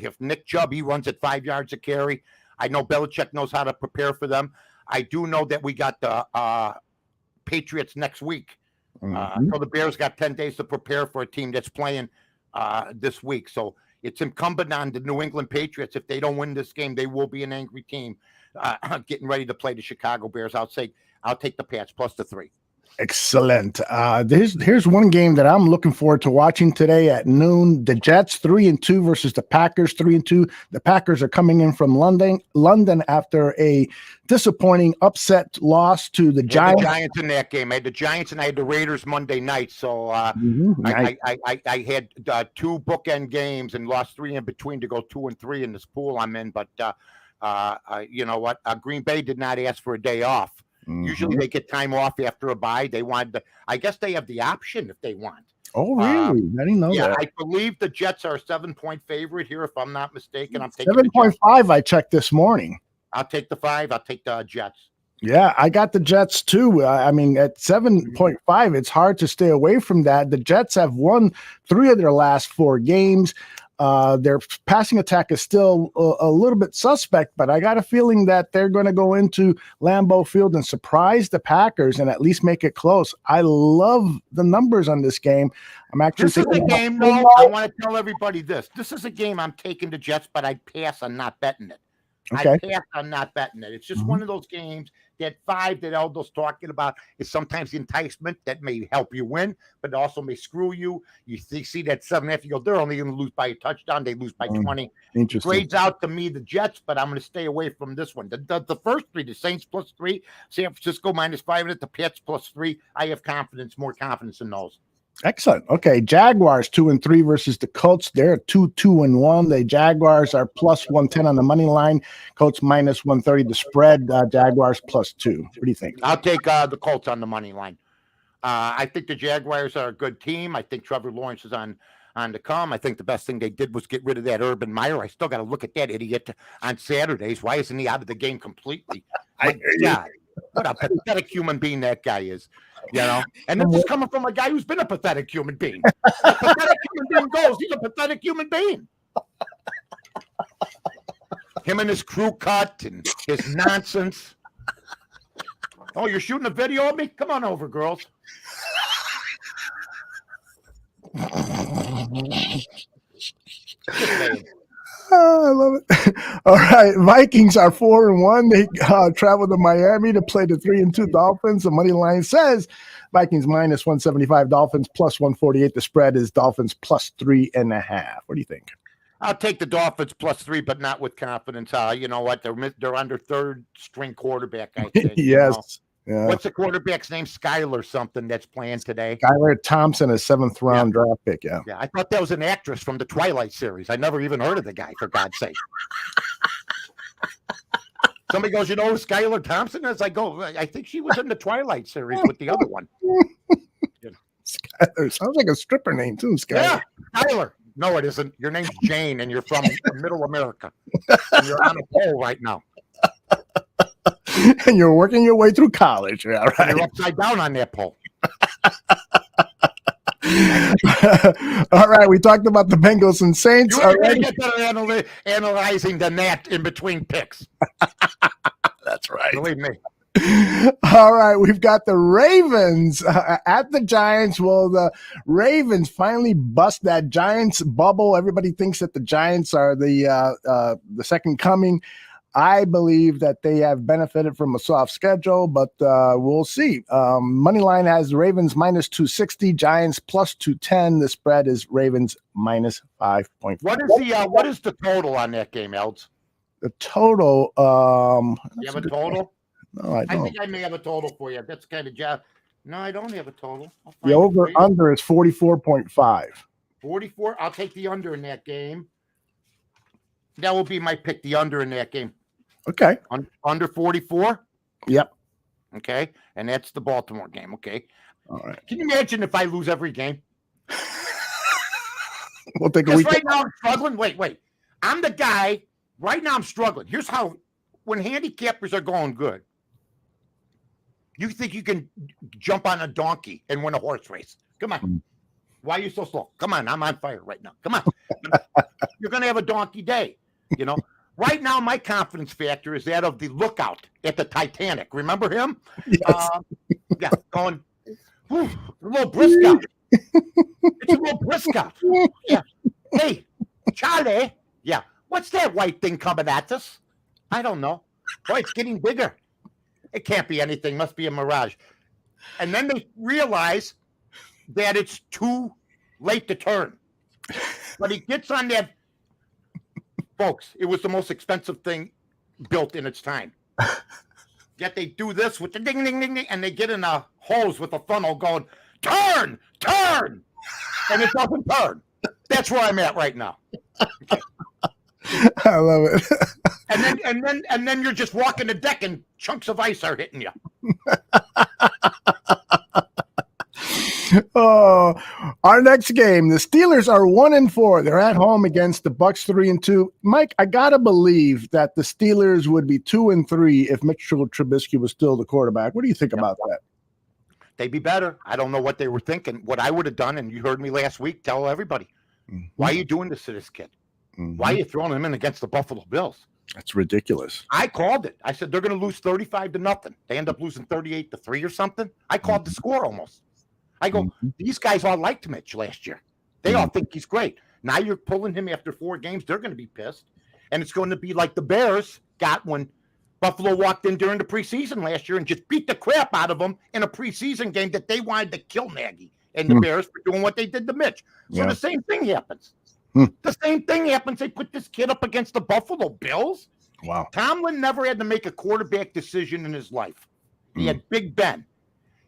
If Nick Chubb, he runs at 5 yards a carry. I know Belichick knows how to prepare for them. I do know that we got the Patriots next week. So the Bears got 10 days to prepare for a team that's playing this week. So it's incumbent on the New England Patriots. If they don't win this game, they will be an angry team getting ready to play the Chicago Bears. I'll take the Pats plus the 3. Excellent. Here's one game that I'm looking forward to watching today at noon. The Jets 3-2 versus the Packers 3-2. The Packers are coming in from London after a disappointing upset loss to the Giants. The Giants in that game. I had the Giants and I had the Raiders Monday night. So Nice. I had two bookend games and lost 3 in between to go 2-3 in this pool I'm in. But you know what? Green Bay did not ask for a day off. Usually they get time off after a bye. They wanted I guess they have the option if they want. Oh, really? I didn't know that. I believe the Jets are a 7-point favorite here, if I'm not mistaken. I'm taking 7.5. I checked this morning. I'll take the 5. I'll take the Jets. Yeah, I got the Jets too. I mean, at 7.5, it's hard to stay away from that. The Jets have won 3 of their last 4 games. Their passing attack is still a little bit suspect, but I got a feeling that they're going to go into Lambeau Field and surprise the Packers and at least make it close. I love the numbers on this game. I'm actually This is a game, though. I want to tell everybody this. This is a game I'm taking the Jets, but I pass on not betting it. Okay. I pass on not betting it. It's just one of those games. That 5 that Aldo's talking about is sometimes the enticement that may help you win, but it also may screw you. You see that 7.5, you go, they're only going to lose by a touchdown. They lose by 20. Interesting. Grades out to me the Jets, but I'm going to stay away from this one. The first 3, the Saints +3, San Francisco -5, and the Pats +3. I have more confidence in those. Excellent. Okay, Jaguars 2-3 versus the Colts. They're 2-1. The Jaguars are +110 on the money line. Colts -130 the spread. Jaguars +2. What do you think? I'll take the Colts on the money line. I think the Jaguars are a good team. I think Trevor Lawrence is on the come. I think the best thing they did was get rid of that Urban Meyer. I still got to look at that idiot on Saturdays. Why isn't he out of the game completely? God, what a pathetic human being that guy is. You know, and this is coming from a guy who's been a pathetic human being. A pathetic human being goes, he's a pathetic human being. Him and his crew cut and his nonsense. Oh, you're shooting a video of me? Come on over, girls. Oh, I love it. All right. Vikings are 4-1. They travel to Miami to play the 3-2 Dolphins. The money line says Vikings -175, Dolphins +148. The spread is Dolphins +3.5. What do you think? I'll take the Dolphins +3, but not with confidence. You know what? They're under third string quarterback, I think. Yes. You know? Yeah. What's the quarterback's name? Skylar something that's playing today. Skylar Thompson, a 7th round draft pick. Yeah. Yeah, I thought that was an actress from the Twilight series. I never even heard of the guy, for God's sake. Somebody goes, you know who Skylar Thompson is? I go, I think she was in the Twilight series with the other one. Skylar sounds like a stripper name too. Skylar. Yeah, Skylar. No, it isn't. Your name's Jane, and you're from Middle America. And you're on a pole right now. And you're working your way through college. Yeah, right. You're upside down on that pole. All right, we talked about the Bengals and Saints. You're going to get better analyzing than that in between picks. That's right. Believe me. All right, we've got the Ravens at the Giants. Well, the Ravens finally bust that Giants bubble. Everybody thinks that the Giants are the second coming. I believe that they have benefited from a soft schedule, but we'll see. Moneyline has Ravens -260, Giants +210. The spread is Ravens -5.5. What is the total on that game, Elds? The total. You have a total? No, I don't. I think I may have a total for you. That's kind of job. No, I don't have a total. The over/under is 44.5. 44. I'll take the under in that game. That will be my pick. The under in that game. Okay. Under 44? Yep. Okay. And that's the Baltimore game. Okay. All right. Can you imagine if I lose every game? We'll take a week. Right now I'm struggling. Wait. I'm the guy. Right now I'm struggling. Here's how, when handicappers are going good, you think you can jump on a donkey and win a horse race. Come on. Why are you so slow? Come on. I'm on fire right now. Come on. You're going to have a donkey day. You know, right now, my confidence factor is that of the lookout at the Titanic. Remember him? Yes. Going, a little brisk out. It's a little brisk out. Yeah. Hey, Charlie. Yeah. What's that white thing coming at us? I don't know. Boy, it's getting bigger. It can't be anything. Must be a mirage. And then they realize that it's too late to turn. But he gets on that. Folks, it was the most expensive thing built in its time. Yet they do this with the ding, ding, ding, ding, and they get in a hose with a funnel going, turn, turn. And it doesn't turn. That's where I'm at right now. Okay. I love it. And then you're just walking the deck and chunks of ice are hitting you. Oh, our next game, the Steelers are 1-4. They're at home against the Bucs 3-2. Mike, I gotta believe that the Steelers would be 2-3 if Mitchell Trubisky was still the quarterback. What do you think about that? They'd be better. I don't know what they were thinking. What I would have done, and you heard me last week tell everybody, why are you doing this to this kid? Why are you throwing him in against the Buffalo Bills? That's ridiculous. I called it. I said they're going to lose 35-0. They end up losing 38-3 or something. I called the score almost. I go, these guys all liked Mitch last year. They all think he's great. Now you're pulling him after 4 games. They're going to be pissed. And it's going to be like the Bears got when Buffalo walked in during the preseason last year and just beat the crap out of them in a preseason game that they wanted to kill Nagy and the Bears for doing what they did to Mitch. So the same thing happens. The same thing happens. They put this kid up against the Buffalo Bills. Wow. Tomlin never had to make a quarterback decision in his life. He had Big Ben.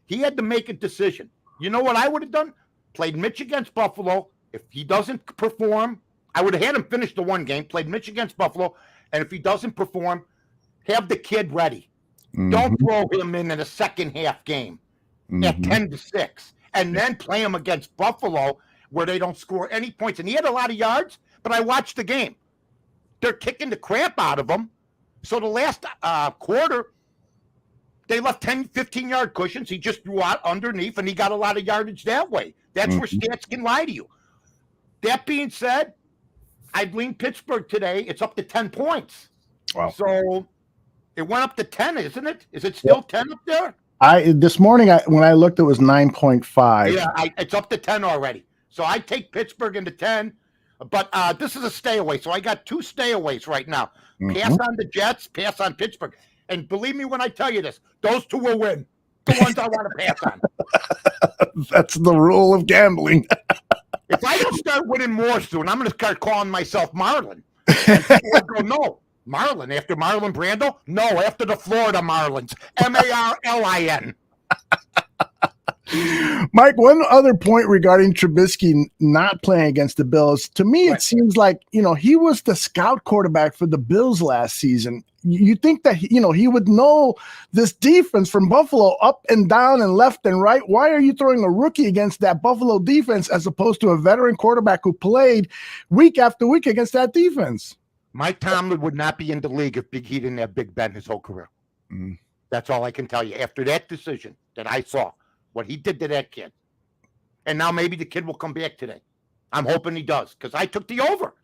He had to make a decision. You know what I would have done? Played Mitch against Buffalo. If he doesn't perform, I would have had him finish the one game, played Mitch against Buffalo, and if he doesn't perform, have the kid ready. Don't throw him in a second half game at 10-6, and then play him against Buffalo where they don't score any points. And he had a lot of yards, but I watched the game. They're kicking the crap out of him. So the last quarter, they left 10, 15-yard cushions. He just threw out underneath, and he got a lot of yardage that way. That's where stats can lie to you. That being said, I'd lean Pittsburgh today. It's up to 10 points. Wow. So it went up to 10, isn't it? Is it still 10 up there? This morning, when I looked, it was 9.5. Yeah, it's up to 10 already. So I take Pittsburgh into 10. But this is a stay away. So I got 2 stayaways right now. Pass on the Jets, pass on Pittsburgh. And believe me when I tell you this, those 2 will win. The ones I want to pass on. That's the rule of gambling. If I don't start winning more soon, I'm going to start calling myself Marlin. And people will go, no, Marlin. After Marlon Brando? No, after the Florida Marlins. Marlin. Mike, one other point regarding Trubisky not playing against the Bills. To me, it seems like, he was the scout quarterback for the Bills last season. You think that, he would know this defense from Buffalo up and down and left and right. Why are you throwing a rookie against that Buffalo defense as opposed to a veteran quarterback who played week after week against that defense? Mike Tomlin would not be in the league if he didn't have Big Ben his whole career. That's all I can tell you. After that decision that I saw, what he did to that kid. And now maybe the kid will come back today. I'm hoping he does, because I took the over.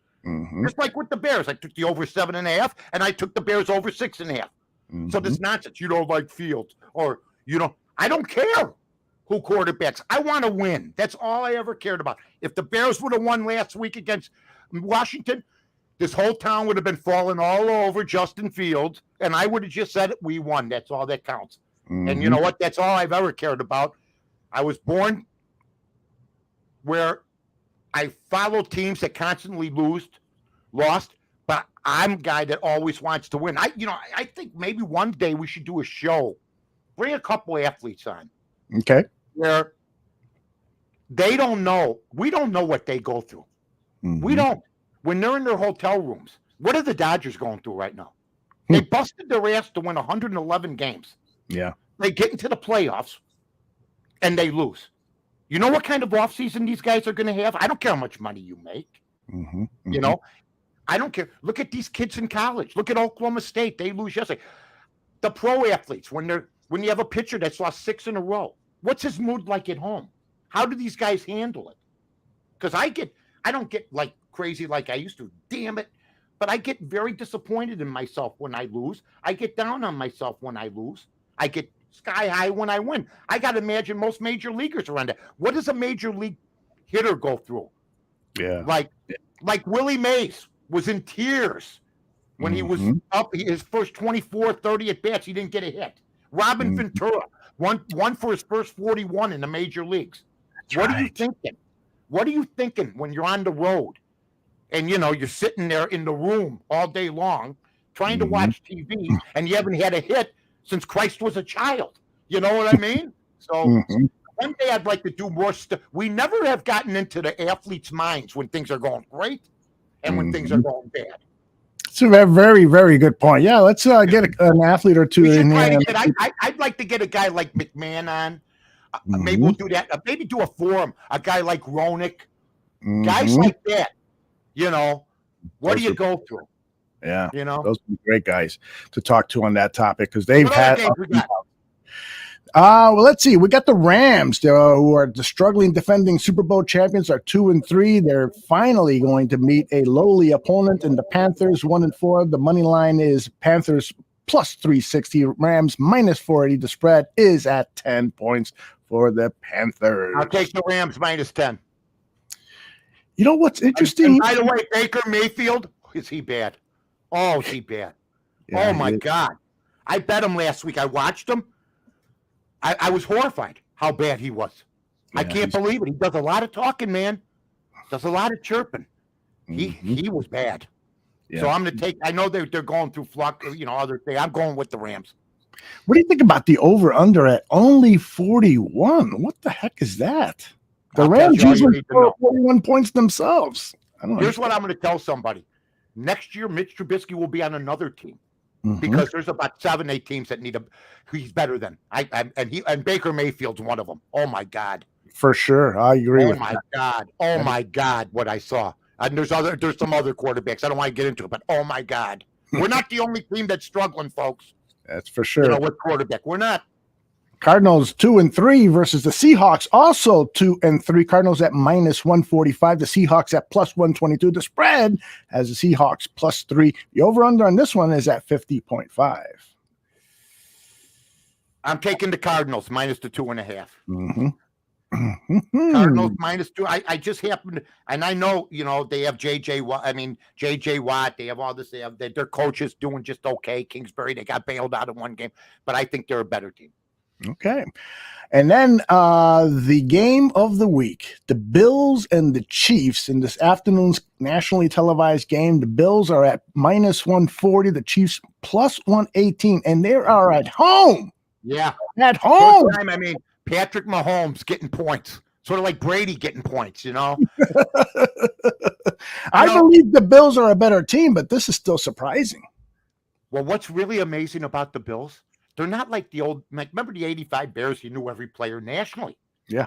Just like with the Bears. I took the over 7.5, and I took the Bears over 6.5. So this nonsense, you don't like Fields, or I don't care who quarterbacks. I want to win. That's all I ever cared about. If the Bears would have won last week against Washington, this whole town would have been falling all over Justin Fields, and I would have just said, we won. That's all that counts. And you know what? That's all I've ever cared about. I was born where I follow teams that constantly lost, but I'm a guy that always wants to win. I think maybe one day we should do a show, bring a couple athletes on. Okay. Where they don't know. We don't know what they go through. We don't. When they're in their hotel rooms, what are the Dodgers going through right now? They busted their ass to win 111 games. Yeah. They get into the playoffs and they lose. You know what kind of offseason these guys are going to have? I don't care how much money you make. I don't care. Look at these kids in college. Look at Oklahoma State. They lose yesterday. The pro athletes, when you have a pitcher that's lost 6 in a row, what's his mood like at home? How do these guys handle it? Because I don't get like crazy like I used to. Damn it. But I get very disappointed in myself when I lose. I get down on myself when I lose. I get sky high when I win. I got to imagine most major leaguers around it. What does a major league hitter go through? Yeah. Like Willie Mays was in tears when he was up his first 24, 30 at bats. He didn't get a hit. Robin Ventura One for his first 41 in the major leagues. What are you thinking? What are you thinking when you're on the road and you're sitting there in the room all day long trying to watch TV and you haven't had a hit since Christ was a child? You know what I mean? So one day I'd like to do more stuff. We never have gotten into the athletes' minds when things are going great and when things are going bad. It's a very, very good point. Yeah, let's get an athlete or two in here. I'd like to get a guy like McMahon on. Maybe we'll do that. Maybe do a forum. A guy like Ronick. Guys like that. What do you go through? Yeah, those are great guys to talk to on that topic because they've had. Well, let's see. We got the Rams, who are the struggling defending Super Bowl champions, are 2-3. They're finally going to meet a lowly opponent in the Panthers, 1-4. The money line is Panthers plus 360, Rams minus 480. The spread is at 10 points for the Panthers. I'll take the Rams minus 10. You know what's interesting? And by the way, Baker Mayfield, is he bad? Oh, is he bad? Yeah, my God. I bet him last week. I watched him. I was horrified how bad he was. I can't believe it. He does a lot of talking, man. Does a lot of chirping. He was bad. Yeah. So I'm going to take. I know they're going through flux, other thing. I'm going with the Rams. What do you think about the over under at only 41? What the heck is that? The Rams usually score 41 points themselves. I don't know. Here's what I'm going to tell somebody. Next year, Mitch Trubisky will be on another team. Because there's about 7-8 teams that need he's better than and Baker Mayfield's one of them. Oh my God. For sure. I agree with that. Oh my God, what I saw. And there's some other quarterbacks. I don't want to get into it, but oh my God. We're not the only team that's struggling, folks. That's for sure. With quarterback. We're not. Cardinals 2-3 versus the Seahawks, also 2-3. Cardinals at minus 145. The Seahawks at plus 122. The spread has the Seahawks plus 3. The over-under on this one is at 50.5. I'm taking the Cardinals minus the 2.5. Cardinals minus 2. I just happened to, and I know, they have JJ Watt. They have all this. They have their coaches doing just okay. Kingsbury, they got bailed out in one game, but I think they're a better team. Okay. And then the game of the week, the Bills and the Chiefs in this afternoon's nationally televised game. The Bills are at minus 140, the Chiefs plus 118, and they are at home. Yeah. At home. Patrick Mahomes getting points. Sort of like Brady getting points, I believe the Bills are a better team, but this is still surprising. Well, what's really amazing about the Bills, they're not like the old, remember the 85 Bears? You knew every player nationally. Yeah.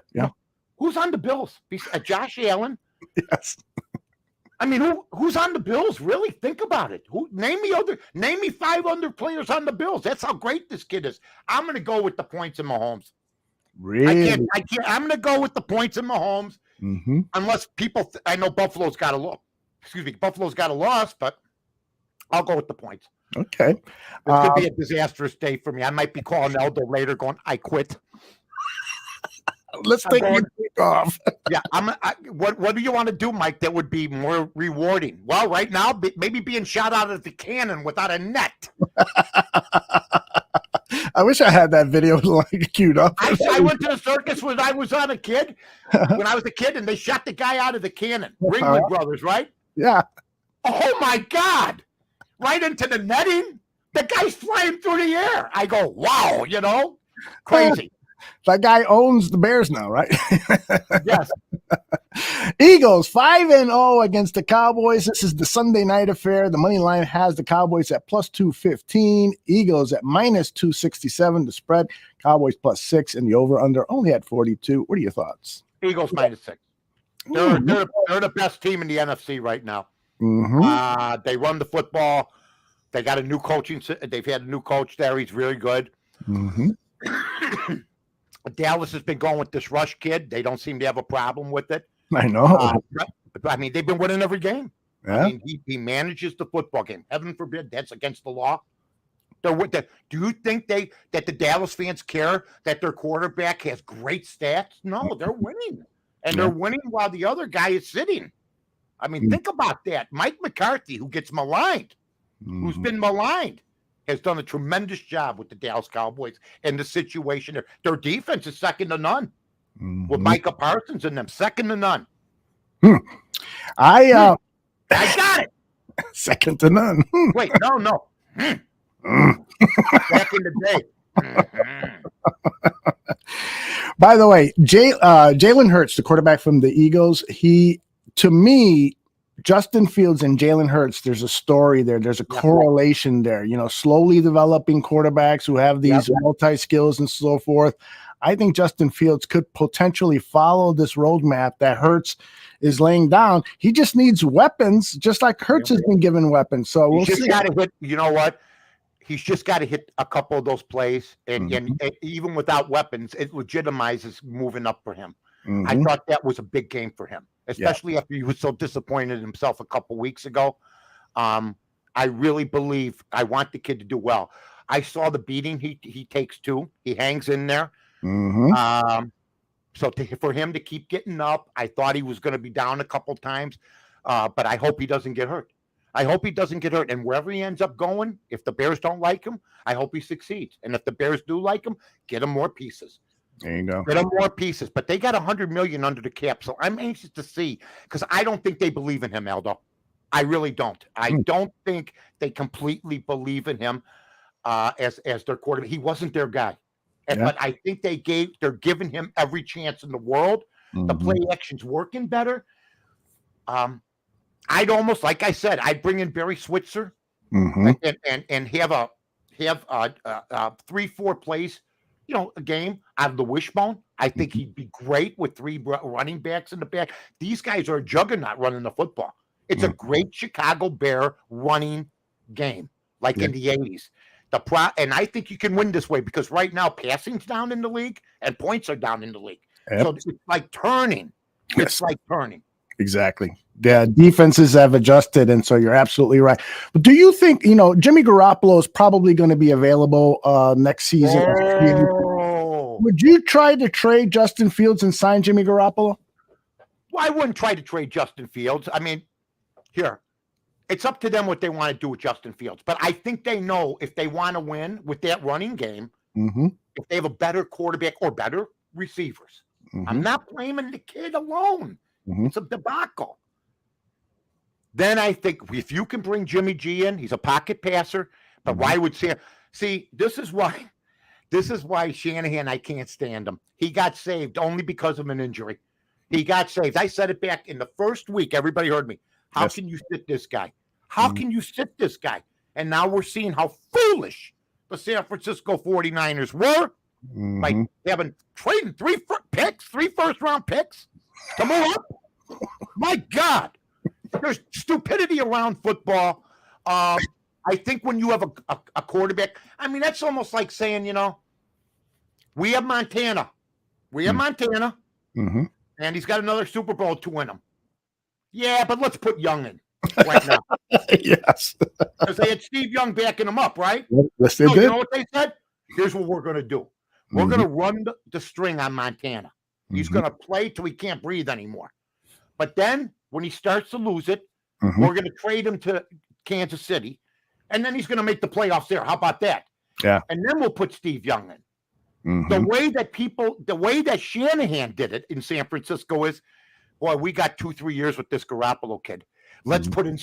Who's on the Bills? Josh Allen? Yes. Who's on the Bills? Really? Think about it. Name me 5 other players on the Bills. That's how great this kid is. I'm going to go with the points in Mahomes. Really? I can't. I'm going to go with the points in Mahomes. Unless people, I know Buffalo's got a loss. Buffalo's got a loss, but I'll go with the points. Okay. It could be a disastrous day for me. I might be calling Eldo later going, I quit. Let's take a week off. Yeah. What do you want to do, Mike, that would be more rewarding? Well, right now, maybe being shot out of the cannon without a net. I wish I had that video queued up. I went to the circus when I was a kid, and they shot the guy out of the cannon. Ringling Brothers, right? Yeah. Oh, my God. Right into the netting. The guy's flying through the air. I go, wow, crazy. That guy owns the Bears now, right? Yes. Eagles 5-0 against the Cowboys. This is the Sunday night affair. The money line has the Cowboys at plus 215, Eagles at minus 267. The spread, Cowboys plus 6, and the over/under only at 42. What are your thoughts? Eagles minus 6. They're the best team in the NFC right now. They run the football. They got a new coaching. They've had a new coach there. He's really good. Dallas has been going with this Rush kid. They don't seem to have a problem with it. I know. They've been winning every game. Yeah. He manages the football game. Heaven forbid that's against the law. They're with that. Do you think that the Dallas fans care that their quarterback has great stats? No, they're winning. And they're winning while the other guy is sitting. Think about that. Mike McCarthy, who gets maligned, who's been maligned. has done a tremendous job with the Dallas Cowboys in the situation. Their defense is second to none with Micah Parsons in them, second to none. I got it. Second to none. Wait, no. Back in the day. By the way, Jalen Hurts, the quarterback from the Eagles, to me, Justin Fields and Jalen Hurts, there's a story there. There's a correlation there. Slowly developing quarterbacks who have these multi-skills and so forth. I think Justin Fields could potentially follow this roadmap that Hurts is laying down. He just needs weapons, just like Hurts has been given weapons. So we'll see. Gotta hit, you know what? He's just got to hit a couple of those plays, and even without weapons, it legitimizes moving up for him. I thought that was a big game for him, especially after he was so disappointed in himself a couple weeks ago. I really believe I want the kid to do well. I saw the beating he takes too. He hangs in there. So for him to keep getting up, I thought he was going to be down a couple times, but I hope he doesn't get hurt. And wherever he ends up going, if the Bears don't like him, I hope he succeeds. And if the Bears do like him, get him more pieces. There you go. Get him more pieces. But they got $100 million under the cap, so I'm anxious to see, because I don't think they believe in him, Aldo. I really don't. I don't think they completely believe in him as their quarterback. He wasn't their guy. But I think they're giving him every chance in the world. The play action's working better. I'd almost, like I said, I'd bring in Barry Switzer and have 3-4 plays, a game out of the wishbone. I think he'd be great with 3 running backs in the back. These guys are a juggernaut running the football. It's a great Chicago Bear running game, like in the 80s. And I think you can win this way, because right now passing's down in the league and points are down in the league. So it's like turning. It's like turning. Exactly. The defenses have adjusted, and so you're absolutely right. But do you think, Jimmy Garoppolo is probably going to be available next season? Would you try to trade Justin Fields and sign Jimmy Garoppolo? Well, I wouldn't try to trade Justin Fields. I mean, it's up to them what they want to do with Justin Fields. But I think they know if they want to win with that running game, if they have a better quarterback or better receivers. I'm not blaming the kid alone. It's a debacle. Then I think if you can bring Jimmy G in, he's a pocket passer. But why would Sam? See, this is why Shanahan, I can't stand him. He got saved only because of an injury. He got saved. I said it back in the first week. Everybody heard me. How can you sit this guy? How can you sit this guy? And now we're seeing how foolish the San Francisco 49ers were by having traded 3 first-round picks to move up. My God. There's stupidity around football. I think when you have a quarterback, I mean, that's almost like saying, we have Montana. And he's got another Super Bowl to win him. Yeah, but let's put Young in right now. Yes. Because they had Steve Young backing him up, right? Yes, they did. You know what they said? Here's what we're going to do. We're going to run the string on Montana. He's going to play till he can't breathe anymore. But then when he starts to lose it, we're going to trade him to Kansas City, and then he's going to make the playoffs there. How about that? Yeah. And then we'll put Steve Young in. The way that Shanahan did it in San Francisco is, boy, we got 2-3 years with this Garoppolo kid. Let's put in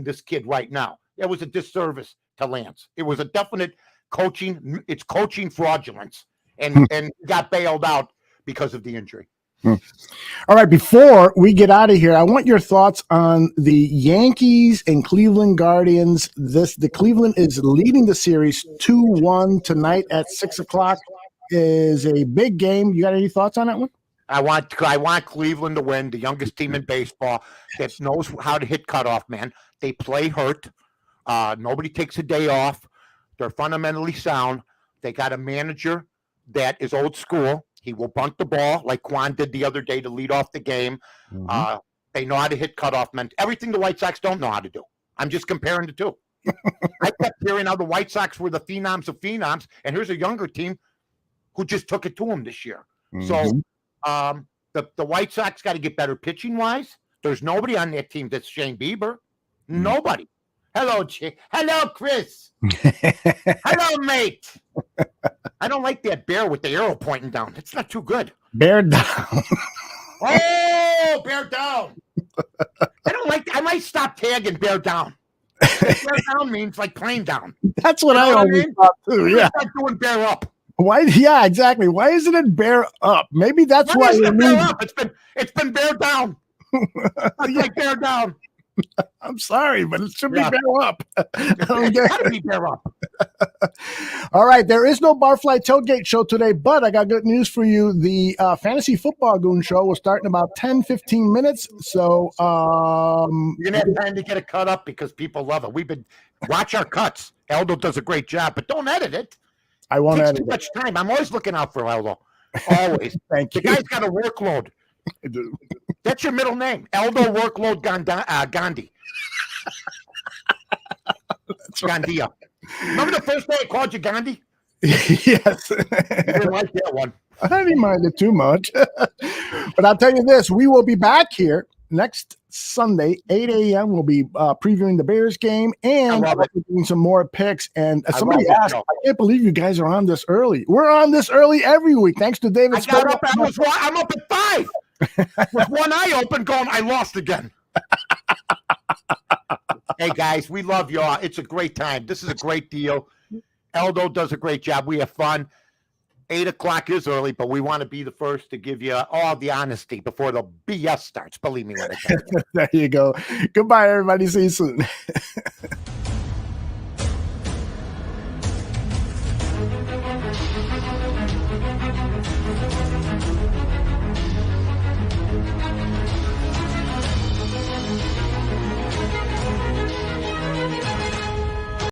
this kid right now. It was a disservice to Lance. It was a definite coaching. It's coaching fraudulence, and got bailed out because of the injury. All right, before we get out of here, I want your thoughts on the Yankees and Cleveland Guardians. The Cleveland is leading the series 2-1 tonight at 6:00. Is a big game. You got any thoughts on that one? I want Cleveland to win, the youngest team in baseball that knows how to hit cutoff, man. They play hurt. Nobody takes a day off. They're fundamentally sound. They got a manager that is old school. He will bunt the ball like Quan did the other day to lead off the game. They know how to hit cutoff men. Everything the White Sox don't know how to do. I'm just comparing the two. I kept hearing how the White Sox were the phenoms of phenoms, and here's a younger team who just took it to them this year. So the White Sox got to get better pitching-wise. There's nobody on that team that's Shane Bieber. Nobody. Hello, Chick. Hello, Chris. Hello, mate. I don't like that bear with the arrow pointing down. It's not too good. Bear down. Oh, bear down. I might stop tagging bear down. Bear down means like plane down. That's what I always thought too. Yeah. Start doing bear up. Why? Yeah, exactly. Why isn't it bear up? Maybe that's why. Isn't it bear up? It's been bear down. It's like bear down. I'm sorry, but it should be bear up. It's gotta be bear up. All right, there is no Barfly Tailgate show today, but I got good news for you. The Fantasy Football Goon show will start in about 10-15 minutes. So you're gonna have time to get it cut up because people love it. Watch our cuts. Eldo does a great job, but don't edit it. I won't edit too much time. I'm always looking out for Eldo. Always. Thank you. The guy's got a workload. I do. That's your middle name, Eldo Workload Gandhi. Gandia. Remember the first day I called you Gandhi? Yes. You didn't like that one. I didn't mind it too much. But I'll tell you this, we will be back here next Sunday, 8 a.m. We'll be previewing the Bears game and doing some more picks. And somebody asked, I can't believe you guys are on this early. We're on this early every week, thanks to David. I'm up at 5 with one eye open going, I lost again. Hey, guys, we love y'all. It's a great time. This is a great deal. Eldo does a great job. We have fun. 8 o'clock is early, but we want to be the first to give you all the honesty before the BS starts. Believe me when I tell you. There you go. Goodbye, everybody. See you soon.